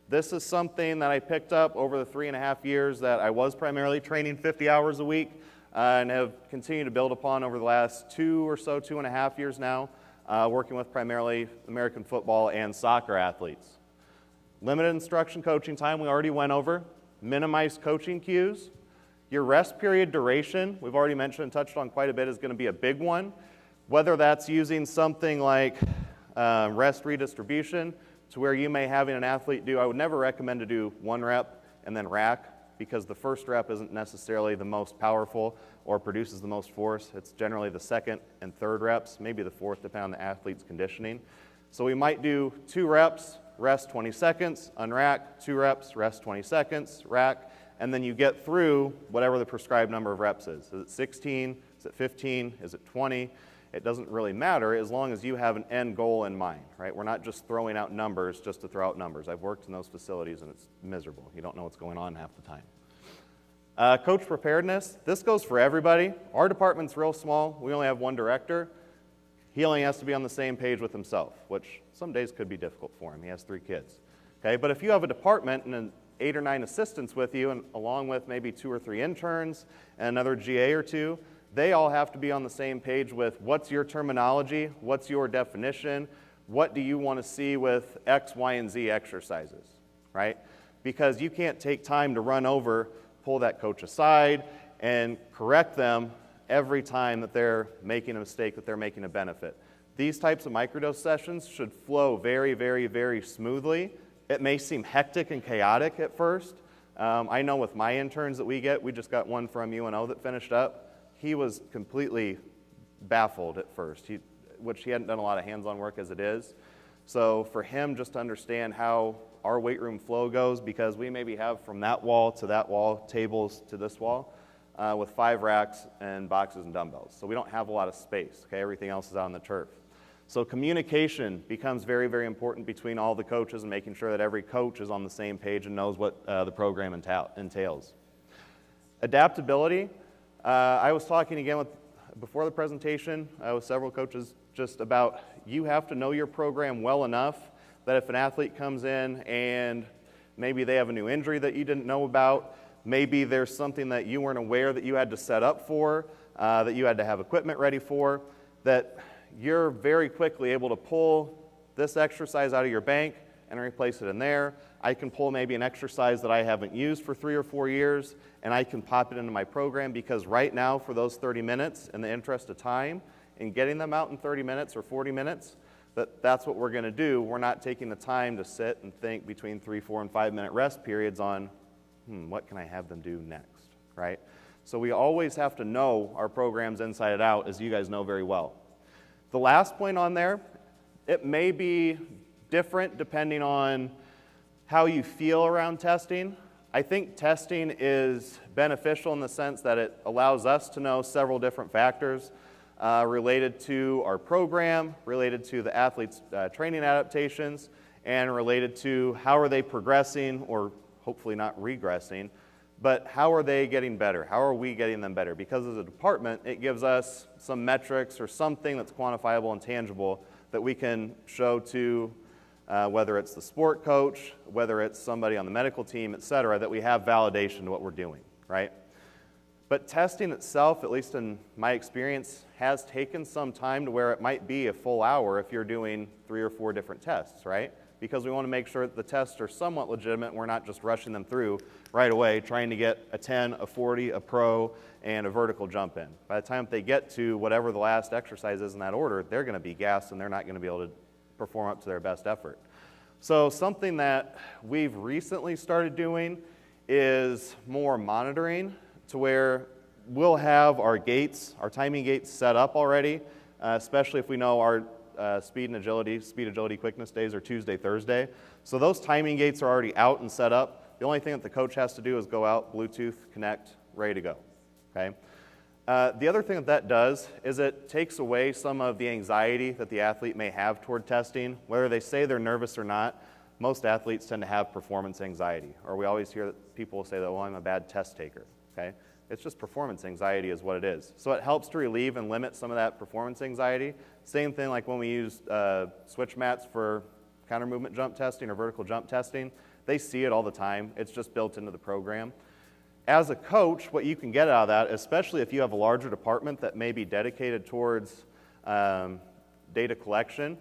This is something that I picked up over the 3.5 years that I was primarily training 50 hours a week and have continued to build upon over the last 2.5 years now, working with primarily American football and soccer athletes. Limited instruction coaching time, we already went over. Minimize coaching cues. Your rest period duration, we've already mentioned and touched on quite a bit, is going to be a big one. Whether that's using something like rest redistribution, to where you may having an athlete do, I would never recommend to do 1 rep and then rack, because the first rep isn't necessarily the most powerful or produces the most force. It's generally the 2nd and 3rd reps, maybe the 4th, depending on the athlete's conditioning. So we might do 2 reps, rest 20 seconds, unrack, 2 reps, rest 20 seconds, rack, and then you get through whatever the prescribed number of reps is. Is it 16? Is it 15? Is it 20? It doesn't really matter as long as you have an end goal in mind, right? We're not just throwing out numbers just to throw out numbers. I've worked in those facilities and it's miserable. You don't know what's going on half the time. Coach preparedness, this goes for everybody. Our department's real small. We only have 1 director. He only has to be on the same page with himself, which some days could be difficult for him. He has 3 kids. Okay, but if you have a department and 8 or 9 assistants with you, and along with maybe 2 or 3 interns and another GA or 2, they all have to be on the same page with what's your terminology, what's your definition, what do you want to see with X, Y, and Z exercises, right? Because you can't take time to run over, pull that coach aside, and correct them every time that they're making a mistake, that they're making a benefit. These types of microdose sessions should flow very, very, very smoothly. It may seem hectic and chaotic at first. I know with my interns that we just got one from UNO that finished up. He was completely baffled at first, which he hadn't done a lot of hands-on work as it is. So for him just to understand how our weight room flow goes, because we maybe have from that wall to that wall, tables to this wall, with 5 racks and boxes and dumbbells. So we don't have a lot of space, okay? Everything else is out on the turf. So communication becomes very, very important between all the coaches and making sure that every coach is on the same page and knows what the program entails. Adaptability. I was talking again with before the presentation with several coaches just about you have to know your program well enough that if an athlete comes in and maybe they have a new injury that you didn't know about, maybe there's something that you weren't aware that you had to set up for, that you had to have equipment ready for, that you're very quickly able to pull this exercise out of your bank and replace it in there. I can pull maybe an exercise that I haven't used for 3 or 4 years, and I can pop it into my program because right now for those 30 minutes, in the interest of time, and getting them out in 30 minutes or 40 minutes, that's what we're going to do. We're not taking the time to sit and think between 3, 4, and 5-minute rest periods on, what can I have them do next, right? So we always have to know our programs inside and out, as you guys know very well. The last point on there, it may be different depending on how you feel around testing. I think testing is beneficial in the sense that it allows us to know several different factors related to our program, related to the athletes' training adaptations, and related to how are they progressing, or hopefully not regressing, but how are they getting better? How are we getting them better? Because as a department, it gives us some metrics or something that's quantifiable and tangible that we can show to whether it's the sport coach, whether it's somebody on the medical team, et cetera, that we have validation to what we're doing, right? But testing itself, at least in my experience, has taken some time to where it might be a full hour if you're doing 3 or 4 different tests, right? Because we want to make sure that the tests are somewhat legitimate. We're not just rushing them through right away, trying to get a 10, a 40, a pro, and a vertical jump in. By the time they get to whatever the last exercise is in that order, they're going to be gassed and they're not going to be able to perform up to their best effort. So something that we've recently started doing is more monitoring, to where we'll have our gates, our timing gates set up already, especially if we know our speed agility quickness days are Tuesday, Thursday. So those timing gates are already out and set up. The only thing that the coach has to do is go out, Bluetooth, connect, ready to go, okay? The other thing that does is it takes away some of the anxiety that the athlete may have toward testing. Whether they say they're nervous or not, most athletes tend to have performance anxiety. Or we always hear that people say that, well, I'm a bad test taker, okay? It's just performance anxiety is what it is. So it helps to relieve and limit some of that performance anxiety. Same thing like when we use switch mats for counter movement jump testing or vertical jump testing. They see it all the time. It's just built into the program. As a coach, what you can get out of that, especially if you have a larger department that may be dedicated towards data collection,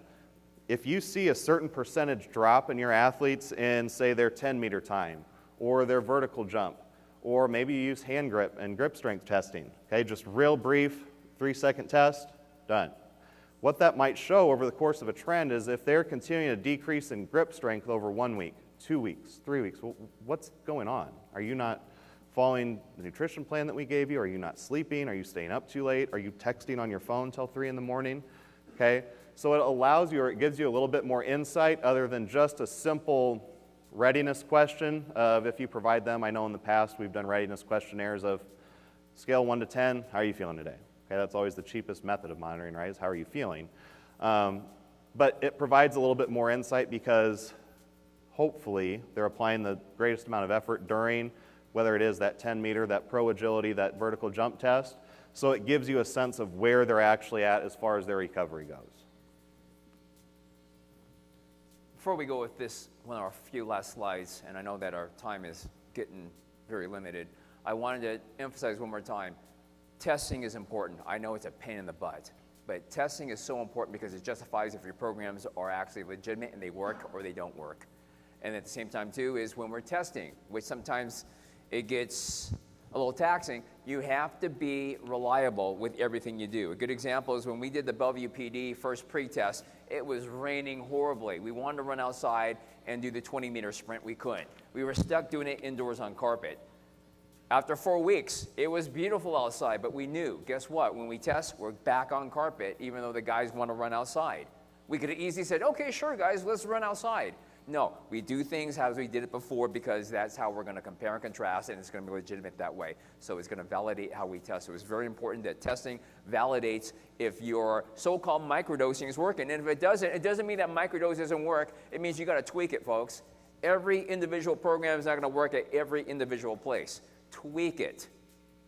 if you see a certain percentage drop in your athletes in, say, their 10-meter time or their vertical jump, or maybe you use hand grip and grip strength testing, okay, just real brief, 3-second test, done. What that might show over the course of a trend is if they're continuing to decrease in grip strength over 1 week, 2 weeks, 3 weeks, well, what's going on? Are you not following the nutrition plan that we gave you? Are you not sleeping? Are you staying up too late? Are you texting on your phone till 3 in the morning? Okay, so it allows you, or it gives you a little bit more insight other than just a simple readiness question of if you provide them. I know in the past we've done readiness questionnaires of scale 1 to 10, how are you feeling today? Okay, that's always the cheapest method of monitoring, right, is how are you feeling? But it provides a little bit more insight because hopefully they're applying the greatest amount of effort during, whether it is that 10-meter, that pro agility, that vertical jump test. So it gives you a sense of where they're actually at as far as their recovery goes. Before we go with this, one of our few last slides, and I know that our time is getting very limited, I wanted to emphasize one more time, testing is important. I know it's a pain in the butt, but testing is so important because it justifies if your programs are actually legitimate and they work or they don't work. And at the same time, too, is when we're testing, which sometimes it gets a little taxing, you have to be reliable with everything you do. A good example is when we did the Bellevue PD first pre-test, it was raining horribly. We wanted to run outside and do the 20-meter sprint. We couldn't. We were stuck doing it indoors on carpet. After 4 weeks, it was beautiful outside, but we knew, guess what? When we test, we're back on carpet, even though the guys want to run outside. We could have easily said, okay, sure, guys, let's run outside. No, we do things as we did it before because that's how we're going to compare and contrast, and it's going to be legitimate that way. So it's going to validate how we test. So it's very important that testing validates if your so-called microdosing is working. And if it doesn't mean that microdose doesn't work. It means you got to tweak it, folks. Every individual program is not going to work at every individual place. Tweak it.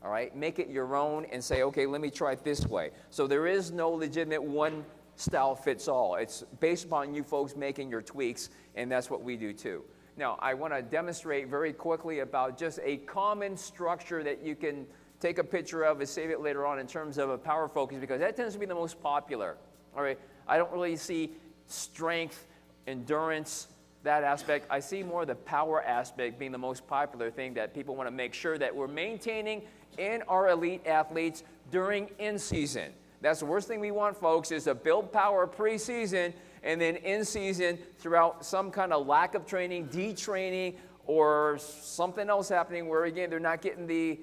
all right? Make it your own and say, okay, let me try it this way. So there is no legitimate one style fits all. It's based upon you folks making your tweaks, and that's what we do too. Now, I want to demonstrate very quickly about just a common structure that you can take a picture of and save it later on in terms of a power focus, because that tends to be the most popular, all right? I don't really see strength, endurance, that aspect. I see more the power aspect being the most popular thing that people want to make sure that we're maintaining in our elite athletes during in-season. That's the worst thing we want, folks, is to build power pre-season and then in-season throughout some kind of lack of training, detraining, or something else happening where, again, they're not getting the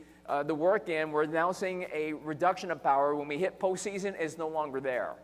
work in. We're now seeing a reduction of power. When we hit postseason, it's no longer there.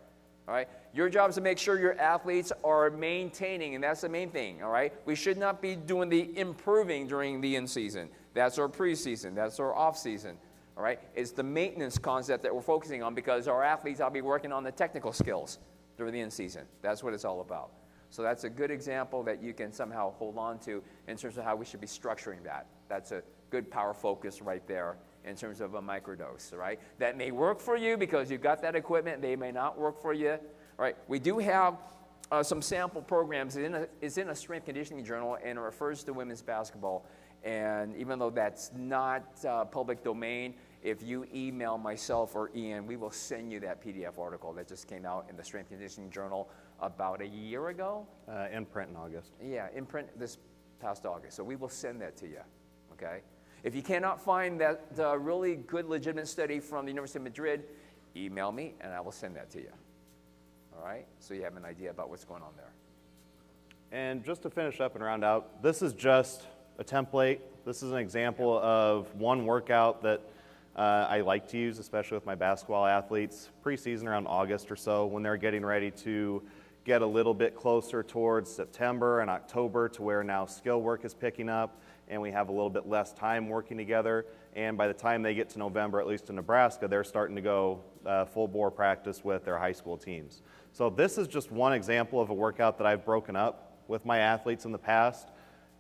All right? Your job is to make sure your athletes are maintaining, and that's the main thing, all right? We should not be doing the improving during the in-season. That's our preseason. That's our off-season, all right? It's the maintenance concept that we're focusing on, because our athletes will be working on the technical skills during the in-season. That's what it's all about. So that's a good example that you can somehow hold on to in terms of how we should be structuring that. That's a good power focus right there in terms of a microdose, all right? That may work for you because you've got that equipment. They may not work for you, all right? We do have some sample programs. It's in a strength conditioning journal, and it refers to women's basketball. And even though that's not public domain, if you email myself or Ian, we will send you that PDF article that just came out in the strength conditioning journal about a year ago. In print in August. Yeah, in print this past August. So we will send that to you, okay? If you cannot find that really good, legitimate study from the University of Madrid, email me, and I will send that to you. All right? So you have an idea about what's going on there. And just to finish up and round out, this is just a template. This is an example of one workout that I like to use, especially with my basketball athletes, preseason around August or so, when they're getting ready to get a little bit closer towards September and October, to where now skill work is picking up and we have a little bit less time working together. And by the time they get to November, at least in Nebraska, they're starting to go full bore practice with their high school teams. So this is just one example of a workout that I've broken up with my athletes in the past.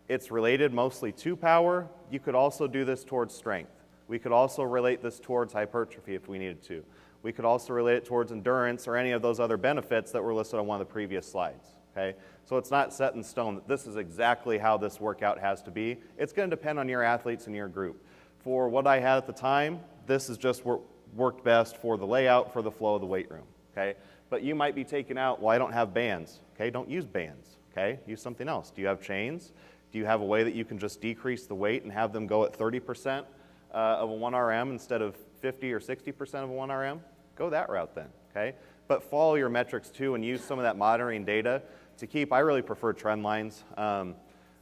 It's related mostly to power. You could also do this towards strength. We could also relate this towards hypertrophy if we needed to. We could also relate it towards endurance or any of those other benefits that were listed on one of the previous slides. Okay? So it's not set in stone that this is exactly how this workout has to be. It's going to depend on your athletes and your group. For what I had at the time, this is just what worked best for the layout, for the flow of the weight room. Okay? But you might be taking out, well, I don't have bands. Okay? Don't use bands. Okay? Use something else. Do you have chains? Do you have a way that you can just decrease the weight and have them go at 30% of a 1RM instead of 50 or 60% of a 1RM? Go that route then, okay? But follow your metrics too and use some of that monitoring data to keep. I really prefer trend lines. When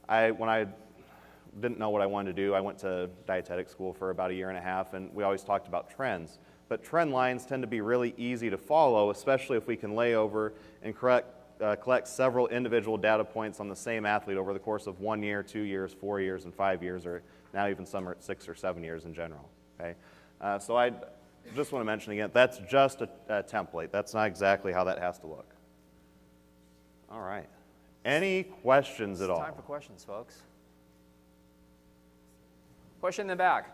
I didn't know what I wanted to do, I went to dietetic school for about a year and a half, and we always talked about trends. But trend lines tend to be really easy to follow, especially if we can lay over and collect several individual data points on the same athlete over the course of 1 year, 2 years, 4 years, and 5 years, or now even some are at 6 or 7 years in general. Okay, so I just want to mention again, that's just a template. That's not exactly how that has to look. All right. Any questions at all? Time for questions, folks. Question in the back.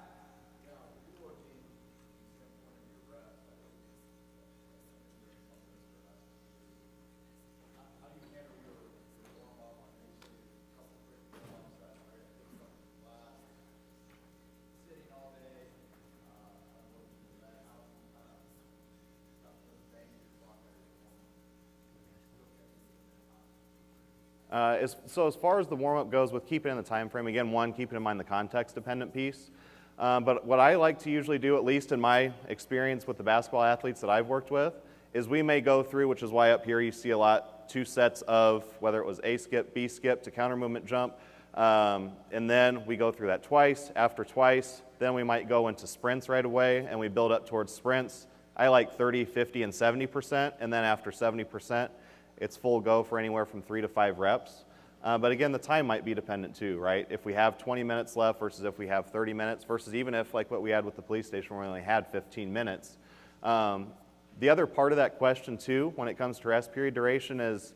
So as far as the warm-up goes with keeping in the time frame, again, one, keeping in mind the context-dependent piece. But what I like to usually do, at least in my experience with the basketball athletes that I've worked with, is we may go through, which is why up here you see a lot, 2 sets of, whether it was A skip, B skip to counter movement jump, and then we go through that twice. After twice, then we might go into sprints right away, and we build up towards sprints. I like 30, 50, and 70%, and then after 70%, it's full go for anywhere from 3 to 5 reps. But again, the time might be dependent too, right? If we have 20 minutes left versus if we have 30 minutes versus even if, like what we had with the police station, where we only had 15 minutes. The other part of that question too, when it comes to rest period duration, is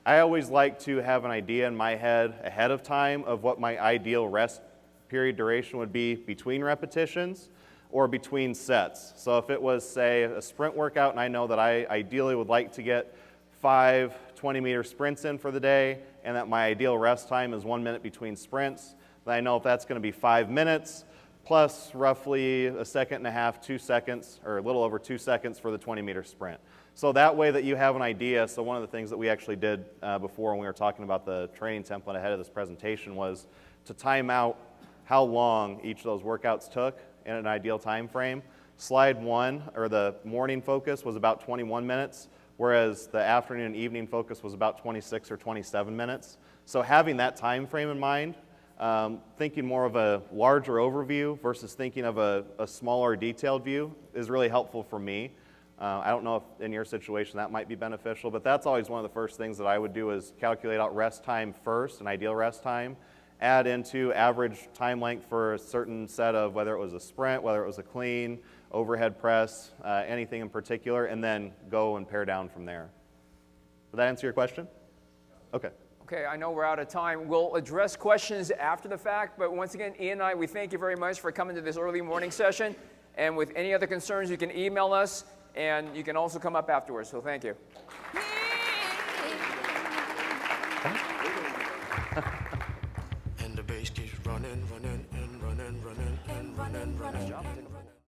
I always like to have an idea in my head ahead of time of what my ideal rest period duration would be between repetitions. or between sets. So if it was, say, a sprint workout and I know that I ideally would like to get 5 20-meter sprints in for the day and that my ideal rest time is 1 minute between sprints, then I know if that's going to be 5 minutes plus roughly a second and a half, 2 seconds, or a little over 2 seconds for the 20-meter sprint. So that way that you have an idea. So one of the things that we actually did before when we were talking about the training template ahead of this presentation was to time out how long each of those workouts took in an ideal time frame. Slide 1, or the morning focus, was about 21 minutes, whereas the afternoon and evening focus was about 26 or 27 minutes. So having that time frame in mind, thinking more of a larger overview versus thinking of a smaller detailed view is really helpful for me. I don't know if in your situation that might be beneficial, but that's always one of the first things that I would do is calculate out rest time first, an ideal rest time, add into average time length for a certain set of whether it was a sprint, whether it was a clean, overhead press, anything in particular, and then go and pare down from there. Did that answer your question? Okay. Okay, I know we're out of time. We'll address questions after the fact, but once again, Ian and I, we thank you very much for coming to this early morning session. And with any other concerns, you can email us, and you can also come up afterwards, so thank you. And the bass keeps running, running, and running, running, and running, running.